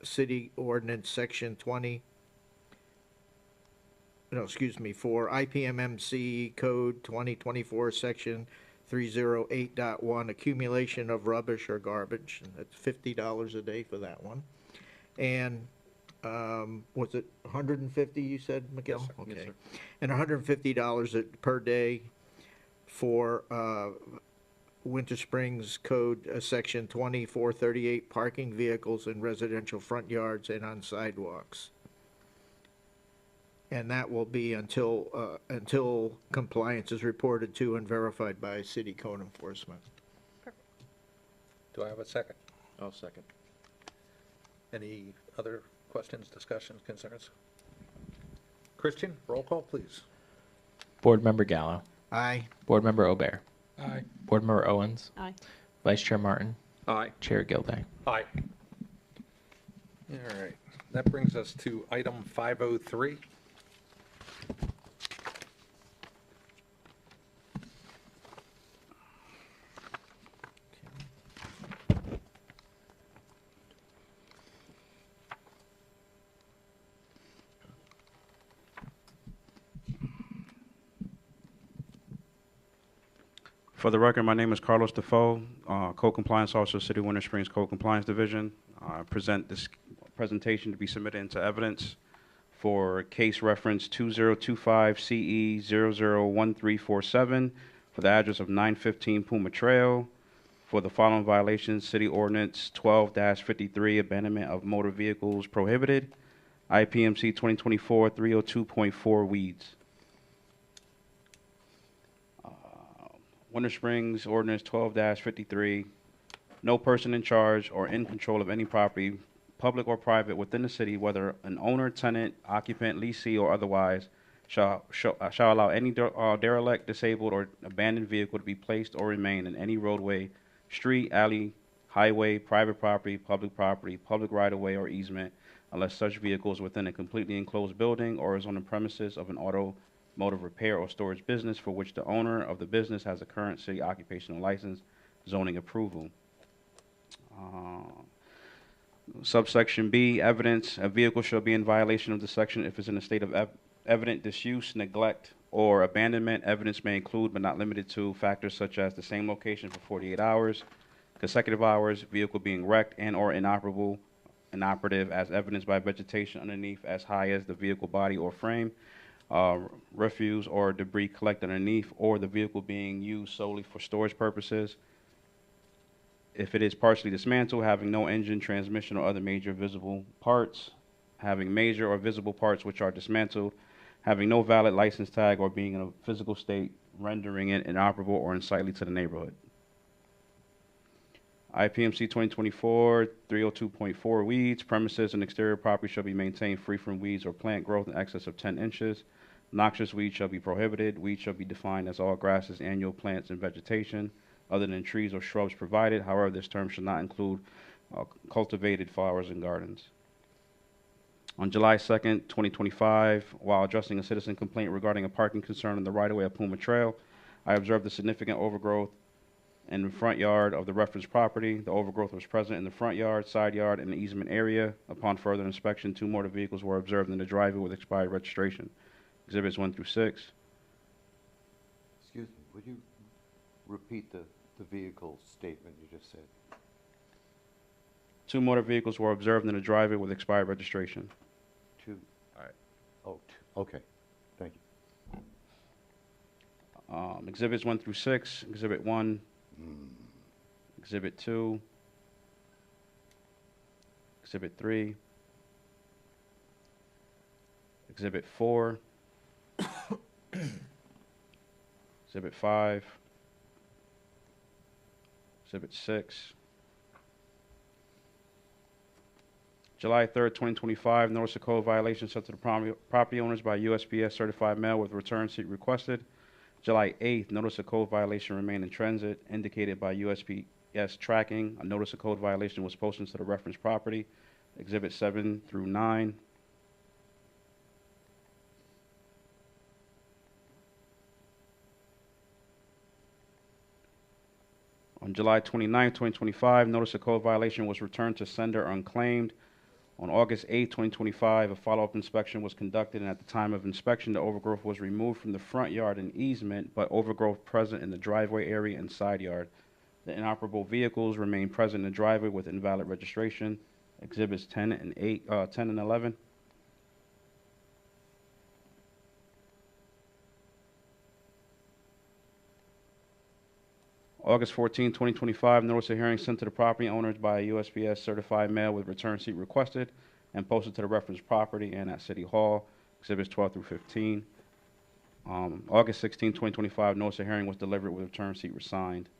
City Ordinance Section 20. No, excuse me, for IPMMC Code 2024, Section 308.1, accumulation of rubbish or garbage. And that's $50 a day for that one. And was it 150 you said, Miguel? Yes, sir. Yes, Okay. sir. And $150 per day for Winter Springs Code Section 2438, parking vehicles in residential front yards and on sidewalks. And that will be until compliance is reported to and verified by city code enforcement. Do I have a second? I'll second. Any other questions, discussions, concerns? Christian, roll call, please. Board Member Gallo. Aye. Board Member Aubert. Aye. Board Member Owens. Aye. Vice Chair Martin. Aye. Chair Gilday. Aye. All right, that brings us to item 503. For the record, my name is Carlos Defoe, Code Compliance Officer, City of Winter Springs Code Compliance Division. I present this presentation to be submitted into evidence for case reference 2025 CE 001347 for the address of 915 Puma Trail for the following violations: City Ordinance 12-53, abandonment of motor vehicles prohibited, IPMC 2024-302.4, weeds. Winter Springs Ordinance 12-53, no person in charge or in control of any property, public or private, within the city, whether an owner, tenant, occupant, leasee, or otherwise, shall allow any derelict, disabled, or abandoned vehicle to be placed or remain in any roadway, street, alley, highway, private property, public right-of-way, or easement, unless such vehicle is within a completely enclosed building or is on the premises of an automotive repair or storage business for which the owner of the business has a current city occupational license, zoning approval. Subsection B, evidence: a vehicle shall be in violation of this section if it's in a state of evident disuse, neglect, or abandonment. Evidence may include, but not limited to, factors such as the same location for 48 hours, consecutive hours, vehicle being wrecked and or inoperable, inoperative as evidenced by vegetation underneath as high as the vehicle body or frame, refuse or debris collected underneath, or the vehicle being used solely for storage purposes. If it is partially dismantled, having no engine, transmission, or other major visible parts, having major or visible parts which are dismantled, having no valid license tag, or being in a physical state rendering it inoperable or unsightly to the neighborhood. IPMC 2024-302.4 weeds. Premises and exterior property shall be maintained free from weeds or plant growth in excess of 10 inches. Noxious weeds shall be prohibited. Weeds shall be defined as all grasses, annual plants, and vegetation, other than trees or shrubs provided. However, this term should not include cultivated flowers and gardens. On July 2nd, 2025, while addressing a citizen complaint regarding a parking concern on the right-of-way of Puma Trail, I observed a significant overgrowth in the front yard of the reference property. The overgrowth was present in the front yard, side yard, and the easement area. Upon further inspection, 2 motor vehicles were observed in the driveway with expired registration. Exhibits 1 through 6. Excuse me, would you repeat the vehicle statement you just said? 2 motor vehicles were observed in the driveway with expired registration. 2. All right. Oh, okay, thank you. Exhibits 1 through 6. Exhibit 1. Exhibit 2. Exhibit 3. Exhibit 4. Exhibit 5. Exhibit 6. July 3rd, 2025, notice of code violation sent to the property owners by USPS certified mail with return receipt requested. July 8th, notice of code violation remained in transit, indicated by USPS tracking. A notice of code violation was posted to the reference property. Exhibit 7 through 9. On July 29th, 2025, notice of code violation was returned to sender unclaimed. On August 8, 2025, a follow-up inspection was conducted, and at the time of inspection, the overgrowth was removed from the front yard and easement, but overgrowth present in the driveway area and side yard. The inoperable vehicles remain present in the driveway with invalid registration. Exhibits 10 and 11. August 14, 2025, notice of hearing sent to the property owners by USPS certified mail with return receipt requested and posted to the reference property and at City Hall, exhibits 12 through 15. August 16, 2025, notice of hearing was delivered with return receipt was signed.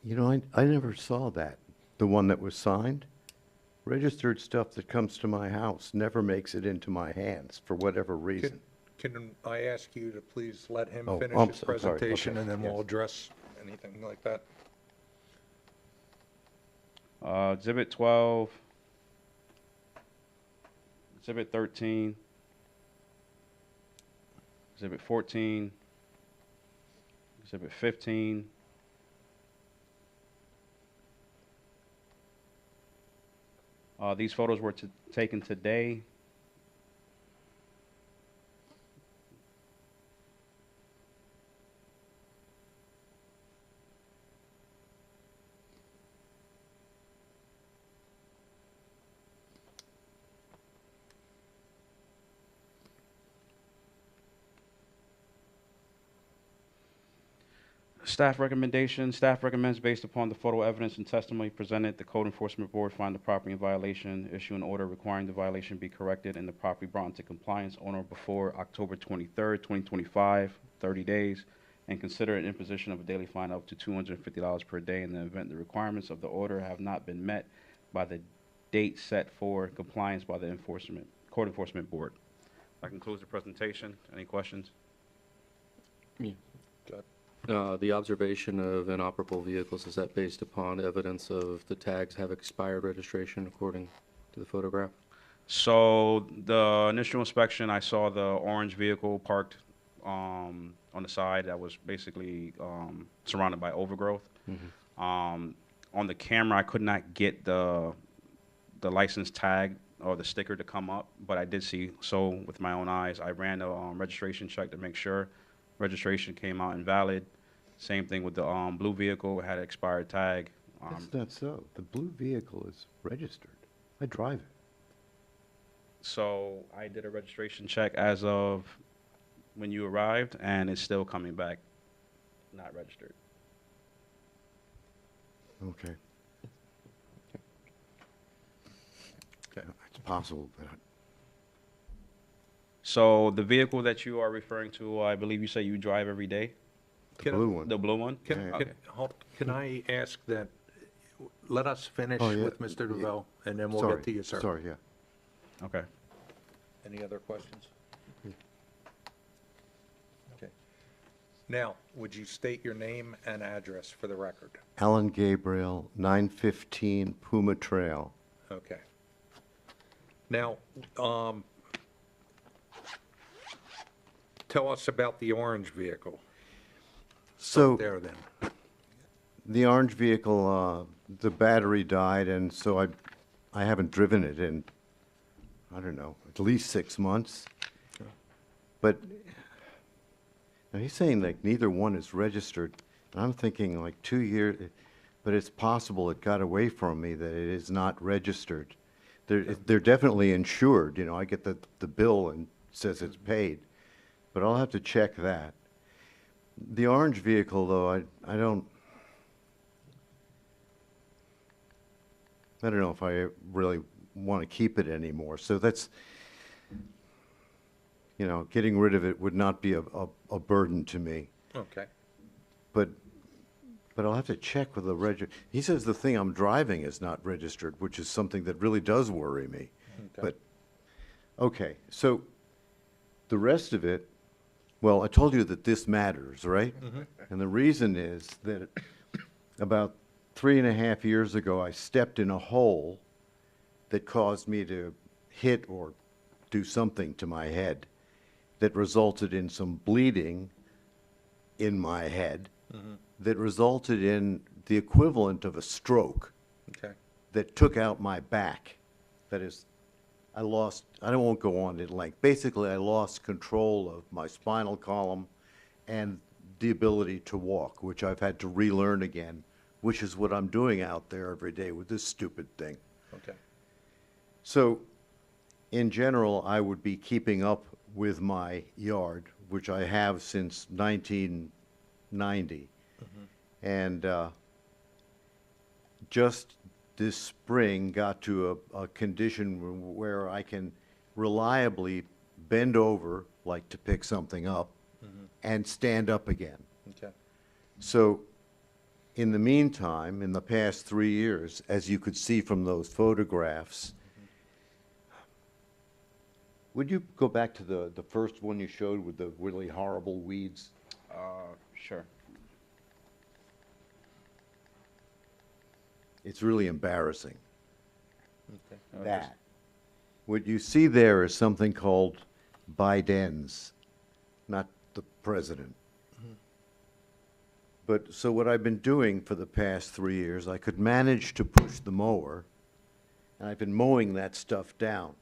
You know, I never saw that, the one that was signed. Registered stuff that comes to my house never makes it into my hands for whatever reason. Can I ask you to please let him Oh, finish I'm his sorry. presentation, Okay, and then we'll yes. address anything like that? Exhibit 12, Exhibit 13, Exhibit 14, Exhibit 15, these photos were taken today. Staff recommendation. Staff recommends, based upon the photo evidence and testimony presented, the Code Enforcement Board find the property in violation, issue an order requiring the violation be corrected and the property brought into compliance on or before October 23rd, 2025, 30 days, and consider an imposition of a daily fine up to $250 per day in the event the requirements of the order have not been met by the date set for compliance by the Code Enforcement Board. That concludes the presentation. Any questions? The observation of inoperable vehicles, is that based upon evidence of the tags have expired registration according to the photograph? So the initial inspection, I saw the orange vehicle parked on the side that was basically surrounded by overgrowth. On the camera, I could not get the license tag or the sticker to come up, but I did see so with my own eyes. I ran a registration check to make sure registration came out invalid. Same thing with the blue vehicle, it had an expired tag. That's not so. The blue vehicle is registered. I drive it. So I did a registration check as of when you arrived, and it's still coming back not registered. Okay. It's possible, but So the vehicle that you are referring to, I believe you say you drive every day? the Can I- blue one. The blue one? Can I ask that, let us finish Oh, yeah. with Mr. DeVoe, and then we'll Sorry, get to you, sir. Sorry, yeah. Okay. Any other questions? Okay. Now, would you state your name and address for the record? Alan Gabriel, 915 Puma Trail. Okay. Now, tell us about the orange vehicle. So There then. the orange vehicle, the battery died, and so I haven't driven it in, I don't know, at least 6 months. But now he's saying like neither one is registered. And I'm thinking like 2 years, but it's possible it got away from me that it is not registered. They're definitely insured, you know, I get the bill and it says it's paid, but I'll have to check that. The orange vehicle, though, I don't know if I really want to keep it anymore. So that's, you know, getting rid of it would not be a burden to me. Okay. But I'll have to check with the he says the thing I'm driving is not registered, which is something that really does worry me. Okay. But, okay, so the rest of it, well, I told you that this matters, right? And the reason is that about 3.5 years ago, I stepped in a hole that caused me to hit or do something to my head that resulted in some bleeding in my head that resulted in the equivalent of a stroke Okay. that took out my back. That is, I won't go on in length. Basically, I lost control of my spinal column and the ability to walk, which I've had to relearn again, which is what I'm doing out there every day with this stupid thing. Okay. So, in general, I would be keeping up with my yard, which I have since 1990. And just this spring got to a condition where I can reliably bend over, like to pick something up, and stand up again. Okay. So, in the meantime, in the past 3 years, as you could see from those photographs, would you go back to the first one you showed with the really horrible weeds? Sure. It's really embarrassing. Okay. That. What you see there is something called Biden's, not the president. But, so what I've been doing for the past 3 years, I could manage to push the mower, and I've been mowing that stuff down.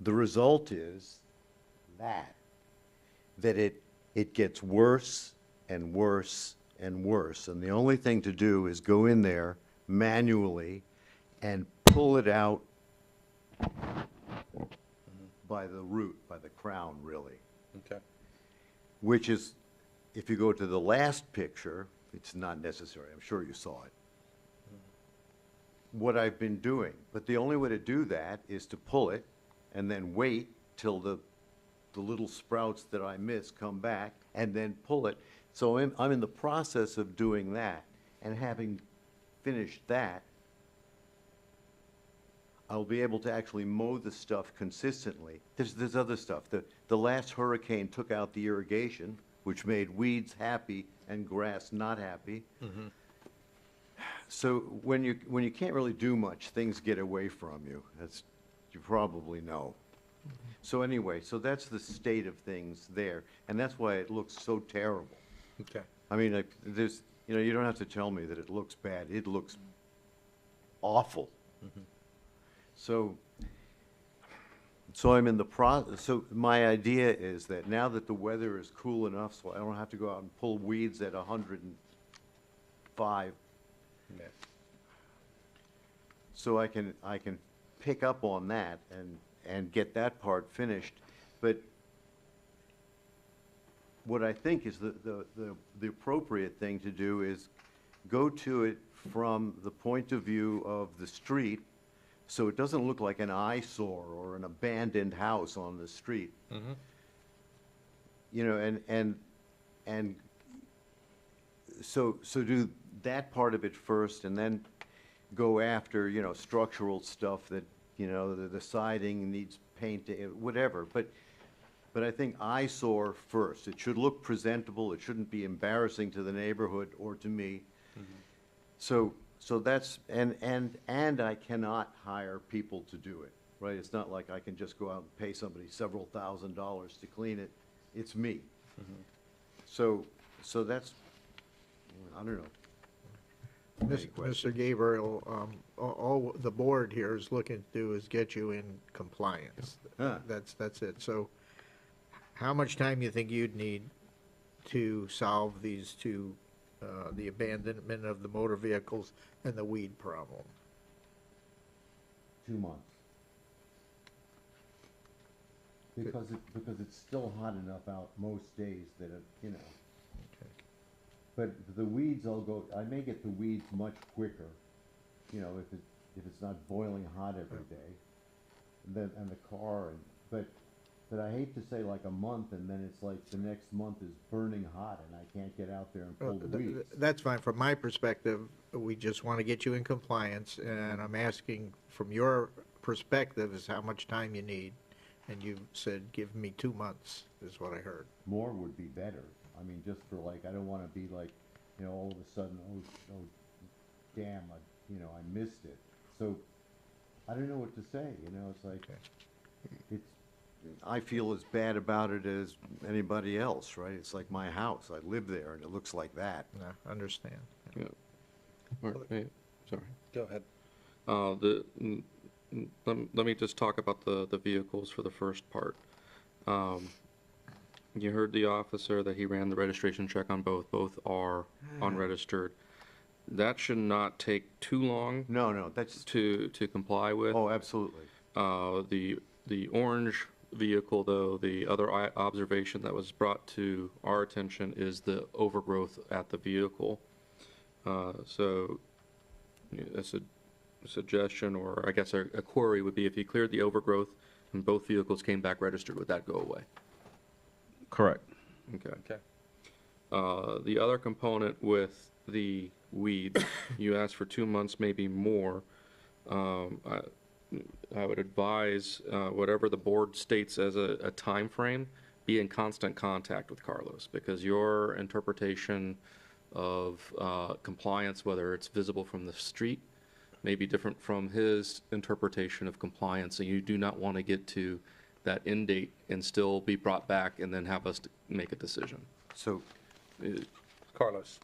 The result is that it gets worse and worse and worse. And the only thing to do is go in there manually and pull it out by the root, by the crown, really. Okay. Which is, if you go to the last picture, it's not necessary. I'm sure you saw it. What I've been doing. But the only way to do that is to pull it and then wait till the little sprouts that I miss come back and then pull it. So I'm in the process of doing that, and having finished that, I'll be able to actually mow the stuff consistently. There's other stuff. The last hurricane took out the irrigation, which made weeds happy and grass not happy. So when you can't really do much, things get away from you. That's, you probably know. So anyway, so that's the state of things there, and that's why it looks so terrible. Okay. I mean, like, there's, you know, you don't have to tell me that it looks bad. It looks awful. So I'm in the so my idea is that now that the weather is cool enough, so I don't have to go out and pull weeds at 105, So I can pick up on that and get that part finished. But what I think is the appropriate thing to do is go to it from the point of view of the street, so it doesn't look like an eyesore or an abandoned house on the street. You know, and so do that part of it first, and then go after, you know, structural stuff that, you know, the siding needs painting, whatever. But I think eyesore first. It should look presentable. It shouldn't be embarrassing to the neighborhood or to me. So that's, and I cannot hire people to do it, right? It's not like I can just go out and pay somebody several $1,000s to clean it. It's me. So that's, I don't know. Any questions? Mr. Gabriel, all the board here is looking to do is get you in compliance. Huh. That's it. So how much time you think you'd need to solve these two, the abandonment of the motor vehicles and the weed problem? 2 months. Because it's still hot enough out most days that it, you know. But the weeds, I may get the weeds much quicker, you know, if it's not boiling hot every day. And the car, but I hate to say like a month, and then it's like the next month is burning hot and I can't get out there and pull the weeds. That's fine. From my perspective, we just want to get you in compliance, and I'm asking from your perspective is how much time you need. And you said, give me 2 months, is what I heard. More would be better. I mean, just for like, I don't want to be like, you know, all of a sudden, oh, damn, I missed it. So I don't know what to say, you know, it's like, I feel as bad about it as anybody else, right? It's like my house. I live there and it looks like that. No, understand. Yeah. Sorry. Go ahead. Let me just talk about the vehicles for the first part. You heard the officer that he ran the registration check on both. Both are unregistered. That should not take too long. No, that's to comply with. Oh, absolutely. The orange vehicle, though, the other observation that was brought to our attention is the overgrowth at the vehicle. So that's a suggestion, or I guess a query would be if you cleared the overgrowth and both vehicles came back registered, would that go away? Correct. Okay. The other component with the weeds, you asked for 2 months, maybe more. I would advise whatever the board states as a time frame, be in constant contact with Carlos, because your interpretation of compliance, whether it's visible from the street, may be different from his interpretation of compliance, and you do not want to get to that end date and still be brought back and then have us make a decision. So, Carlos,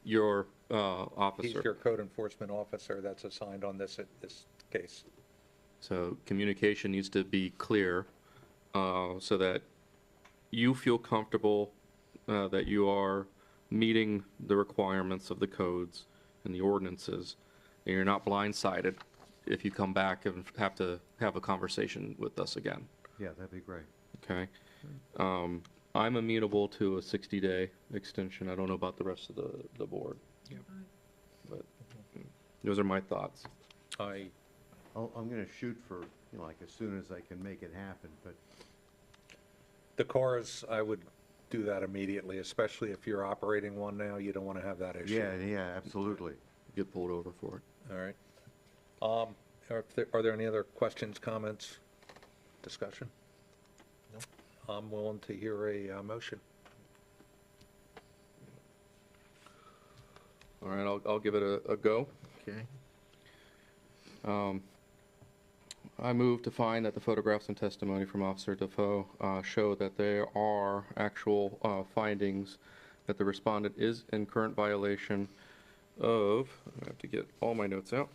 Your he's officer. your code enforcement officer that's assigned on this case. So communication needs to be clear so that you feel comfortable that you are meeting the requirements of the codes and the ordinances, and you're not blindsided if you come back and have to have a conversation with us again. yeah, that'd be great. Okay? I'm amenable to a 60-day extension. I don't know about the rest of the board. But those are my thoughts. I'm going to shoot for, you know, like as soon as I can make it happen, but The cars, I would do that immediately, especially if you're operating one now. You don't want to have that issue. yeah, absolutely. Get pulled over for it. All right. Are there any other questions, comments, discussion? No. I'm willing to hear a motion. All right, I'll give it a go. Okay. I move to find that the photographs and testimony from Officer Defoe show that there are actual findings that the respondent is in current violation of, I have to get all my notes out,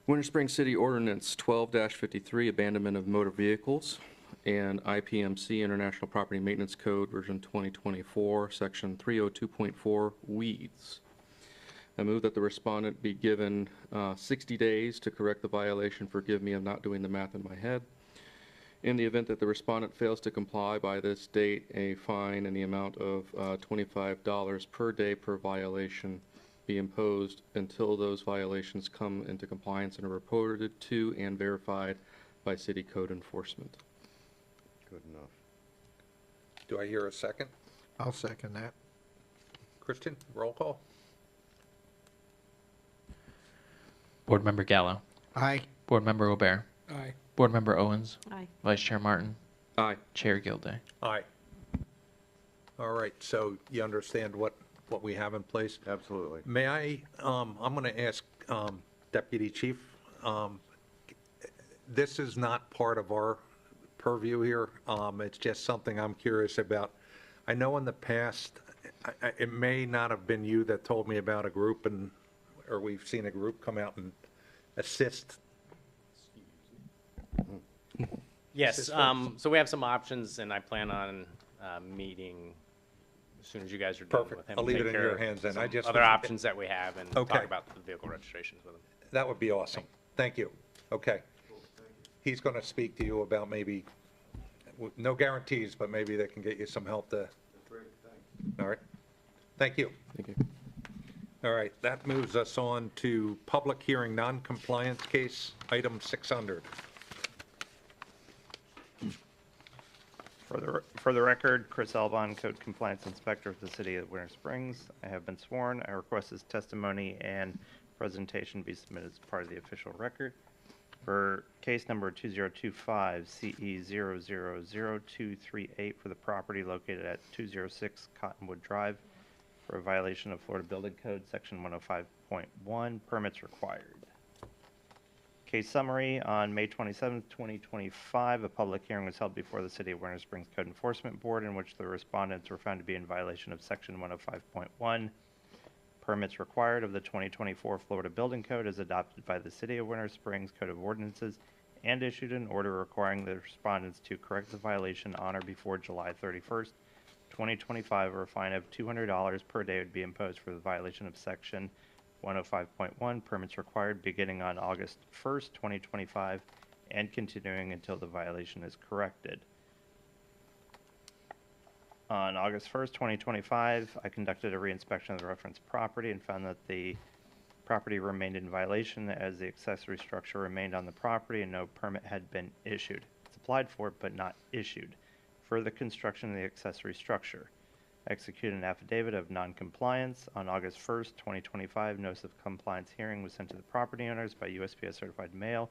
Winter Springs City Ordinance 12-53, abandonment of motor vehicles, and IPMC, International Property Maintenance Code, version 2024, section 302.4, weeds. I move that the respondent be given 60 days to correct the violation. Forgive me, I'm not doing the math in my head. In the event that the respondent fails to comply by this date, a fine in the amount of $25 per day per violation be imposed until those violations come into compliance and are reported to and verified by city code enforcement. Good enough. Do I hear a second? I'll second that. Christian, roll call? Board Member Gallo. Aye. Board Member Aubert. Aye. Board Member Owens. Aye. Vice Chair Martin. Aye. Chair Gilday. Aye. All right, so you understand what we have in place? Absolutely. May I, I'm going to ask Deputy Chief, this is not part of our purview here. It's just something I'm curious about. I know in the past, it may not have been you that told me about a group or we've seen a group come out and assist. Yes, Assistance. so we have some options, and I plan on meeting as soon as you guys are done with Perfect. him. I'll leave take it in care your of hands then. some I just other was- options that we have and Okay. talk about the vehicle registrations with him. That would be awesome. Thank you. Okay. He's going to speak to you about maybe, no guarantees, but maybe they can get you some help to. All right. Thank you. Thank you. All right, that moves us on to public hearing non-compliance case, item 600. For the record, Chris Elbon, Code Compliance Inspector of the City of Winter Springs. I have been sworn. I request this testimony and presentation be submitted as part of the official record. For case number 2025 CE 000238 for the property located at 206 Cottonwood Drive for a violation of Florida Building Code, Section 105.1, permits required. Case summary, on May 27, 2025, a public hearing was held before the City of Winter Springs Code Enforcement Board in which the respondents were found to be in violation of Section 105.1, permits required of the 2024 Florida Building Code as adopted by the City of Winter Springs Code of Ordinances and issued an order requiring the respondents to correct the violation on or before July 31st, 2025, or a fine of $200 per day would be imposed for the violation of Section 105.1, permits required beginning on August 1st, 2025, and continuing until the violation is corrected. On August 1st, 2025, I conducted a reinspection of the reference property and found that the property remained in violation as the accessory structure remained on the property and no permit had been issued. It's applied for but not issued for the construction of the accessory structure. Execute an affidavit of noncompliance. On August 1st, 2025, notice of compliance hearing was sent to the property owners by USPS certified mail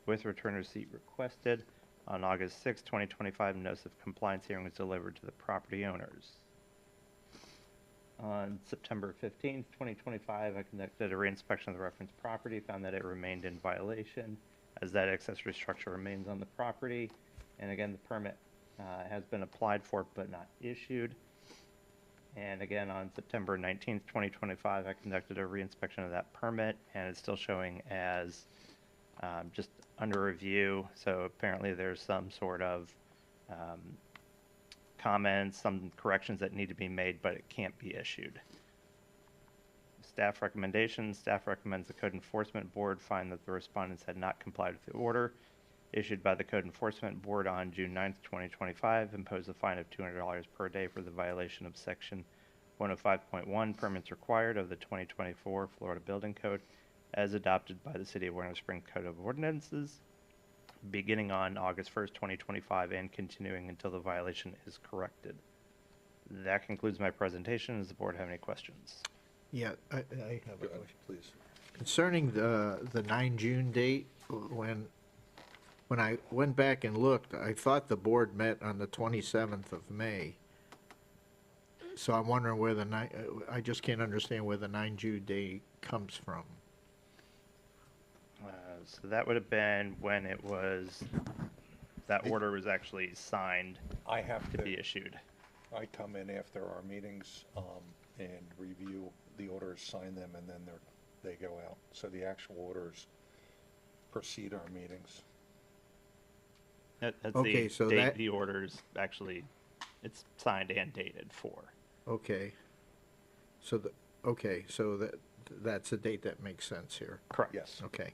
with return receipt requested. On August 6, 2025, notice of compliance hearing was delivered to the property owners. On September 15, 2025, I conducted a reinspection of the reference property, found that it remained in violation as that accessory structure remains on the property. And again, the permit has been applied for but not issued. And again, on September 19th, 2025, I conducted a reinspection of that permit, and it's still showing as just under review. So apparently there's some sort of comments, some corrections that need to be made, but it can't be issued. Staff recommendations. Staff recommends the Code Enforcement Board find that the respondents had not complied with the order issued by the Code Enforcement Board on June 9th, 2025, impose a fine of $200 per day for the violation of Section 105.1, permits required of the 2024 Florida Building Code as adopted by the City of Winter Springs Code of Ordinances, beginning on August 1st, 2025, and continuing until the violation is corrected. That concludes my presentation. Does the board have any questions? Yeah, I have Go a ahead, question. please. Concerning the 9 June date, when I went back and looked, I thought the board met on the 27th of May. So I'm wondering where I just can't understand where the 9 June date comes from. So that would have been when it was, that order was actually signed I have to be issued. I come in after our meetings and review the orders, sign them, and then they go out. So the actual orders precede our meetings. That's Okay, the so date that- the orders actually, it's signed and dated for. Okay. So that's the date that makes sense here. Correct. Yes. Okay.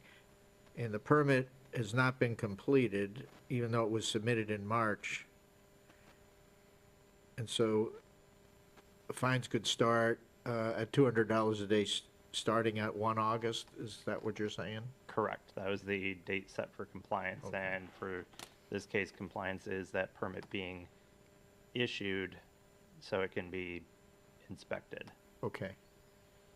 And the permit has not been completed, even though it was submitted in March. And so fines could start at $200 a day, starting at 1 August. Is that what you're saying? Correct. That was the date set for compliance, and for this case, compliance is that permit being issued so it can be inspected. Okay,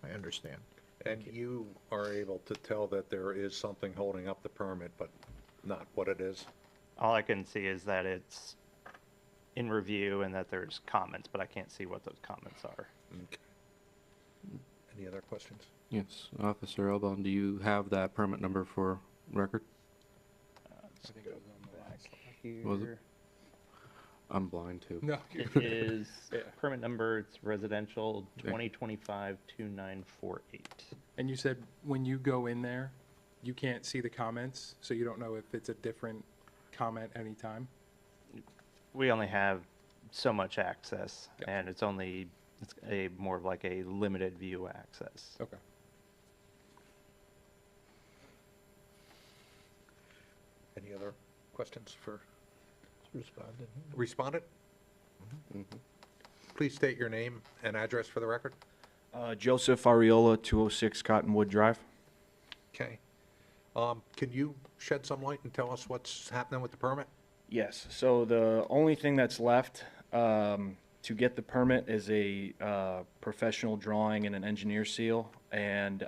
I understand. And you are able to tell that there is something holding up the permit, but not what it is? All I can see is that it's in review and that there's comments, but I can't see what those comments are. Okay. Any other questions? Yes, Officer Elbon, do you have that permit number for record? Was it? I'm blind too. No. It is permit number, it's residential 2025-2948. And you said when you go in there, you can't see the comments, so you don't know if it's a different comment anytime? We only have so much access, and it's a more of like a limited view access. Okay. Any other questions for Responded. respondent? Please state your name and address for the record. Joseph Ariola, 206 Cottonwood Drive. Okay. Can you shed some light and tell us what's happening with the permit? Yes, so the only thing that's left to get the permit is a professional drawing and an engineer seal, and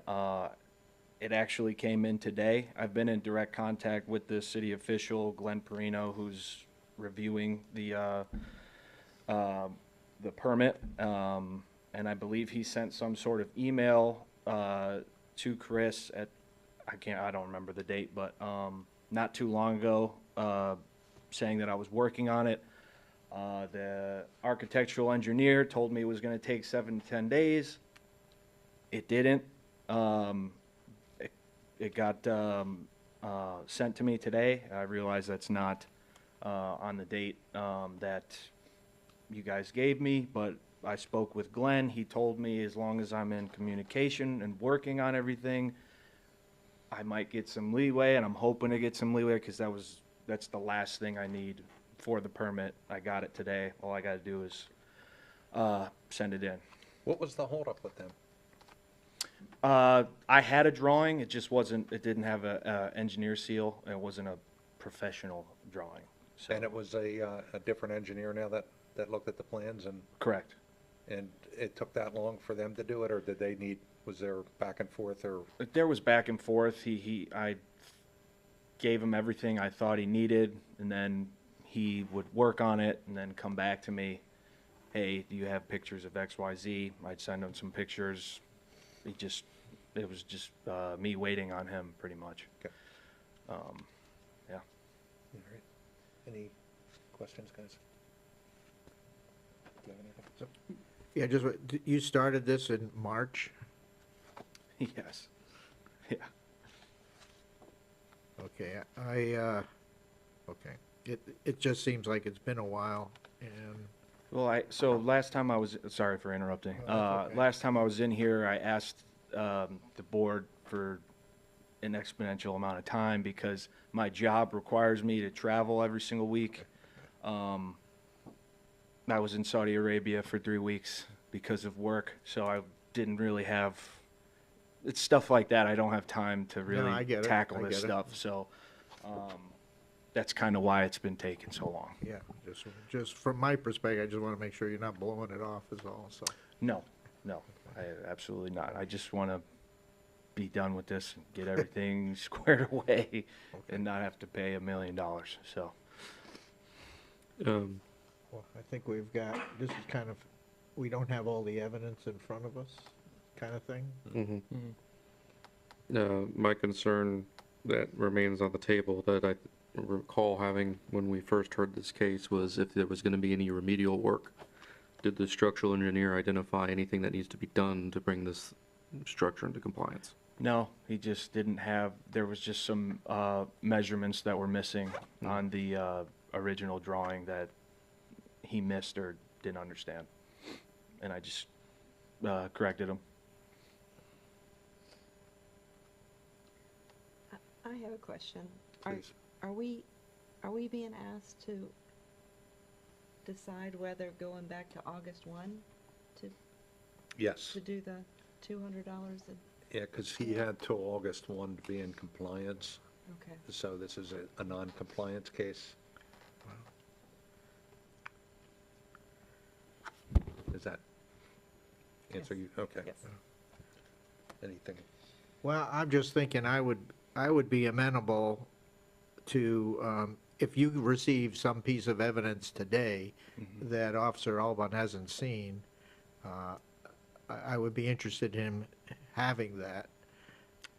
it actually came in today. I've been in direct contact with the city official, Glenn Perino, who's reviewing the permit, and I believe he sent some sort of email to Chris at, I don't remember the date, but not too long ago, saying that I was working on it. The architectural engineer told me it was going to take 7 to 10 days. It didn't. It got sent to me today. I realize that's not on the date that you guys gave me, but I spoke with Glenn. He told me as long as I'm in communication and working on everything, I might get some leeway, and I'm hoping to get some leeway because that's the last thing I need for the permit. I got it today. All I got to do is send it in. What was the holdup with them? I had a drawing. It just wasn't. It didn't have a engineer seal. It wasn't a professional drawing. So. And it was a different engineer now that looked at the plans and. Correct. And it took that long for them to do it, or did they need? Was there back and forth, or? There was back and forth. I gave him everything I thought he needed, and then he would work on it and then come back to me. Hey, do you have pictures of XYZ? I'd send him some pictures. It was just me waiting on him pretty much. Okay. Yeah. All right. Any questions, guys? Do you have anything? Yeah, you started this in March? Yes. Yeah. Okay, okay. It just seems like it's been a while, and Well, so last time I was, sorry for interrupting. that's okay. Last time I was in here, I asked the board for an exponential amount of time because my job requires me to travel every single week. I was in Saudi Arabia for 3 weeks because of work, so I didn't really have, it's stuff like that. I don't have time to I really get it. tackle I this get it. stuff, so that's kind of why it's been taking so long. yeah, just from my perspective, I just want to make sure you're not blowing it off is all, so. No, absolutely not. I just want to be done with this and get everything squared away and not have to pay $1 million, so. Well, I think we've got, this is kind of, we don't have all the evidence in front of us, kind of thing. My concern that remains on the table that I recall having when we first heard this case was if there was going to be any remedial work. Did the structural engineer identify anything that needs to be done to bring this structure into compliance? No, he just didn't have, there was just some measurements that were missing on the original drawing that he missed or didn't understand. And I just corrected him. I have a question. Are, Please. are we, are we being asked to decide whether going back to August 1 Yes. to do the $200? Yeah, because he had till August 1 to be in compliance, Okay. so this is a non-compliance case. Does that answer you? Okay. Yes. Anything? Well, I'm just thinking I would be amenable to, if you receive some piece of evidence today that Officer Alban hasn't seen, I would be interested in him having that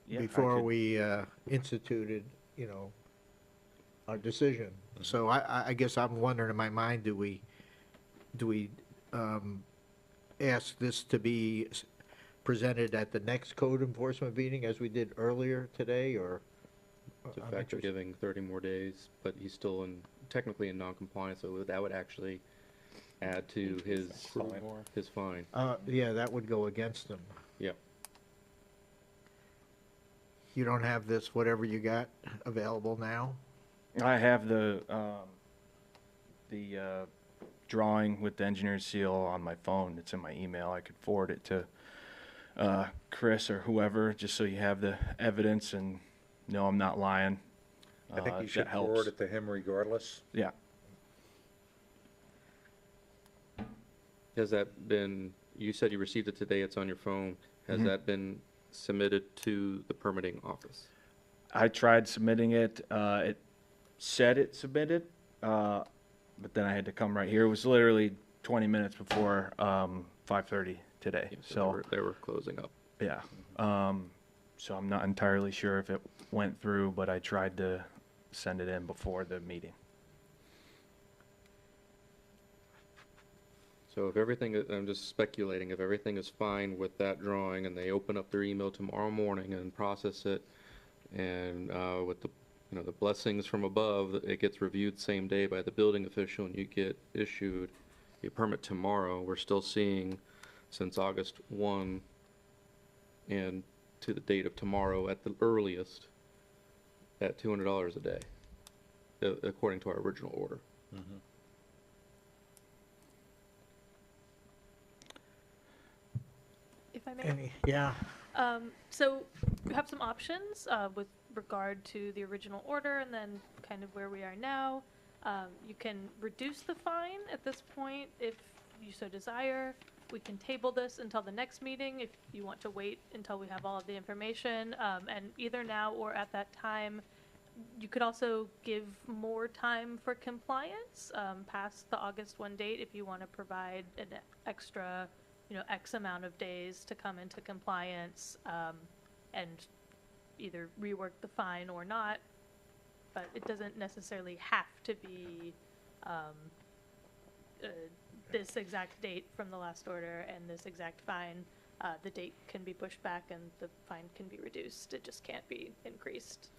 Yeah, I before could- we instituted, our decision. So I guess I'm wondering in my mind, do we ask this to be presented at the next code enforcement meeting as we did earlier today, or? The I'm fact of interested. giving 30 more days, but he's still technically in non-compliance, so that would actually add to his fine. Yeah, that would go against them. Yeah. You don't have this, whatever you got available now? I have the drawing with the engineer's seal on my phone. It's in my email. I could forward it to Chris or whoever, just so you have the evidence and know I'm not lying. I think you if should that helps. forward it to him regardless. Yeah. Has that been, you said you received it today, it's on your phone. Has that been submitted to the permitting office? I tried submitting it. It said it submitted, but then I had to come right here. It was literally 20 minutes before 5:30 today. So they were closing up. yeah. So I'm not entirely sure if it went through, but I tried to send it in before the meeting. So if everything, I'm just speculating, if everything is fine with that drawing and they open up their email tomorrow morning and process it, and with the, the blessings from above, it gets reviewed same day by the building official and you get issued a permit tomorrow, we're still seeing since August 1 and to the date of tomorrow at the earliest, at $200 a day, according to our original order. If I may. Yeah. So we have some options with regard to the original order and then kind of where we are now. You can reduce the fine at this point if you so desire. We can table this until the next meeting if you want to wait until we have all of the information. And either now or at that time, you could also give more time for compliance past the August 1 date if you want to provide an extra X amount of days to come into compliance and either rework the fine or not, but it doesn't necessarily have to be this exact date from the last order and this exact fine. The date can be pushed back and the fine can be reduced. It just can't be increased.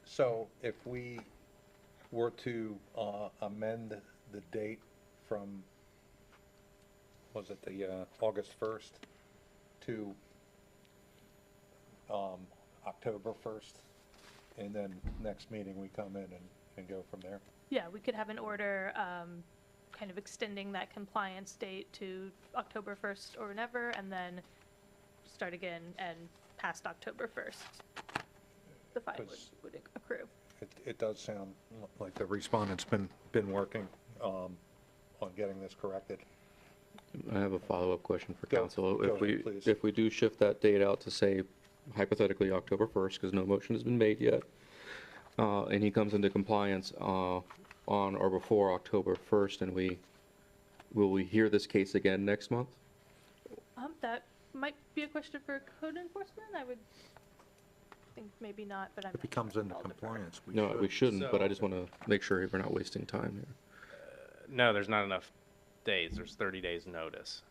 So if we were to amend the date from, was it the August 1st to October 1st, and then next meeting we come in and go from there? Yeah, we could have an order kind of extending that compliance date to October 1st or whenever, and then start again and past October 1st, the fine would accrue. It does sound like the respondent's been working on getting this corrected. I have a follow-up question for Go- council. go ahead, please. If we do shift that date out to say hypothetically October 1st, because no motion has been made yet, and he comes into compliance on or before October 1st, and will we hear this case again next month? That might be a question for code enforcement. I would think maybe not, but I'm If he not comes sure. into I'll defer. compliance, we No, should. we shouldn't, but I just want to make sure we're not wasting time here. No, there's not enough days. There's 30 days notice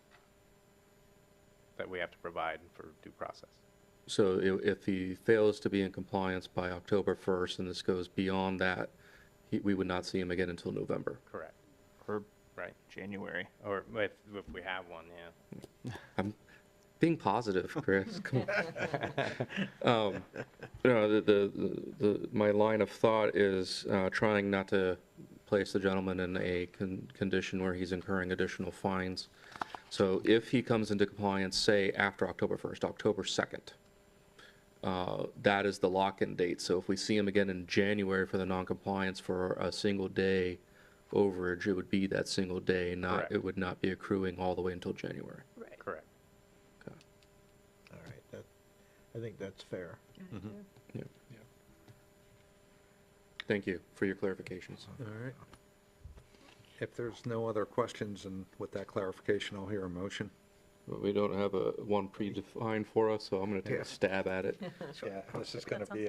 that we have to provide for due process. So if he fails to be in compliance by October 1st, and this goes beyond that, we would not see him again until November. Correct. Or Right. January. Or if we have one, yeah. Being positive, Chris. Come on. My line of thought is trying not to place the gentleman in a condition where he's incurring additional fines. So if he comes into compliance, say after October 1st, October 2nd, that is the lock-in date. So if we see him again in January for the non-compliance for a single day overage, it would be that single day, Correct. it would not be accruing all the way until January. Right. Correct. All right, I think that's fair. Thank you for your clarifications. All right. If there's no other questions, and with that clarification, I'll hear a motion. But we don't have one predefined for us, so I'm going to take a stab at it. Yeah, this is going to be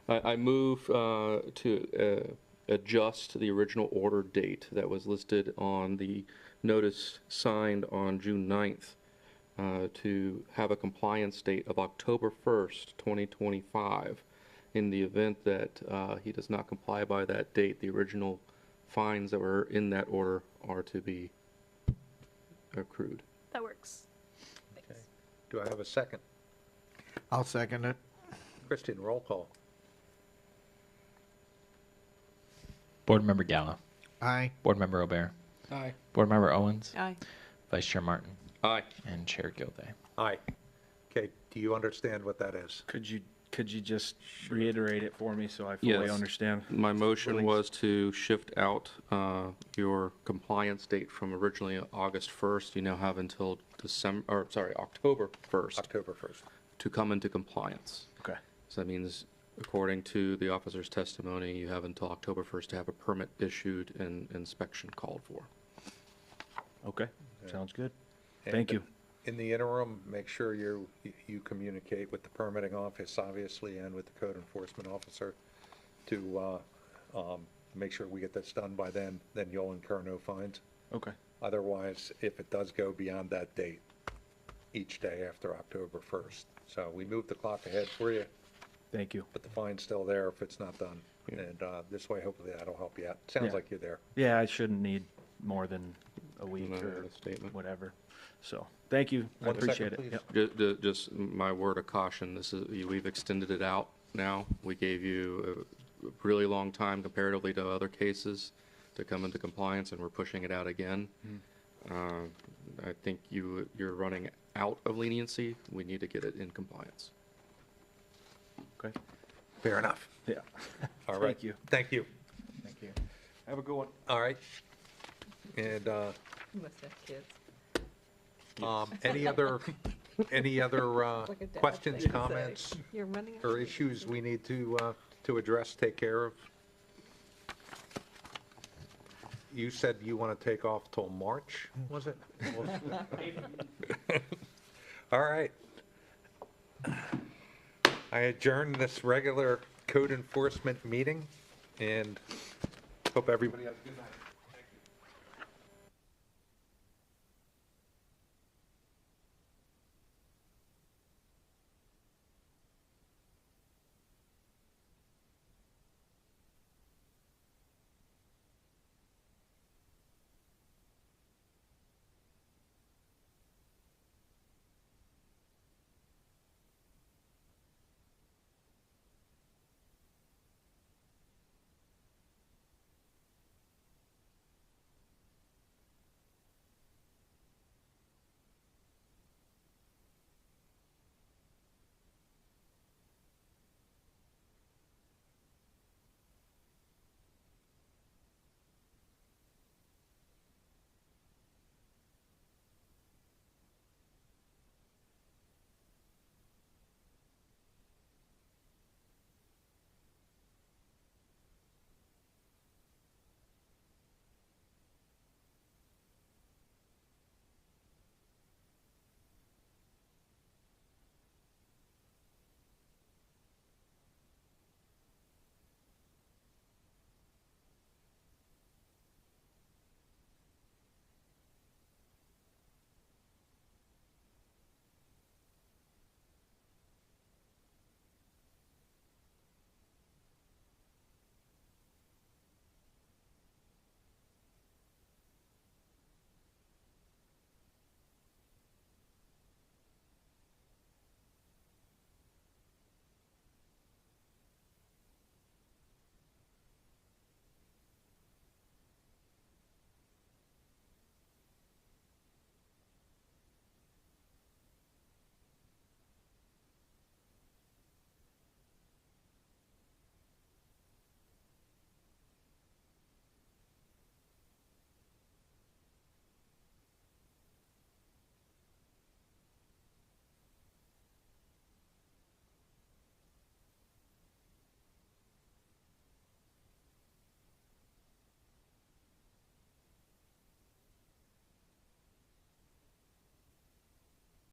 I move to adjust the original order date that was listed on the notice signed on June 9th to have a compliance date of October 1st, 2025. In the event that he does not comply by that date, the original fines that were in that order are to be accrued. That works. Okay. Do I have a second? I'll second it. Christian, roll call. Board Member Gallo. Aye. Board Member O'Bear. Aye. Board Member Owens. Aye. Vice Chair Martin. Aye. And Chair Gilday. Aye. Okay, do you understand what that is? Could you just reiterate it for me so I fully Yes. understand? My motion Please. was to shift out your compliance date from originally August 1st. You now have until October 1st October 1st. to come into compliance. Okay. So that means, according to the officer's testimony, you have until October 1st to have a permit issued and inspection called for. Okay, sounds good. And Thank you. In the interim, make sure you communicate with the permitting office, obviously, and with the code enforcement officer to make sure we get this done by then you'll incur no fines. Okay. Otherwise, if it does go beyond that date, each day after October 1st. So we moved the clock ahead for you, Thank you. but the fine's still there if it's not done. And this way, hopefully, that'll help you out. Sounds Yeah. like you're there. Yeah, I shouldn't need more than a week No, or a statement. whatever. So, thank you. I One second, appreciate it. please. Yep. Just my word of caution, we've extended it out now. We gave you a really long time comparatively to other cases to come into compliance, and we're pushing it out again. I think you're running out of leniency. We need to get it in compliance. Okay. Fair enough. Yeah. All right. Thank you. Thank you. Thank you. Have a good one. All right. And You must have kids. any other Like a dad questions, thing to say. comments, You're running out or of issues we need to address, take care of? You said you want to take off till March, was it? All right. I adjourn this regular code enforcement meeting and hope everybody has a good night.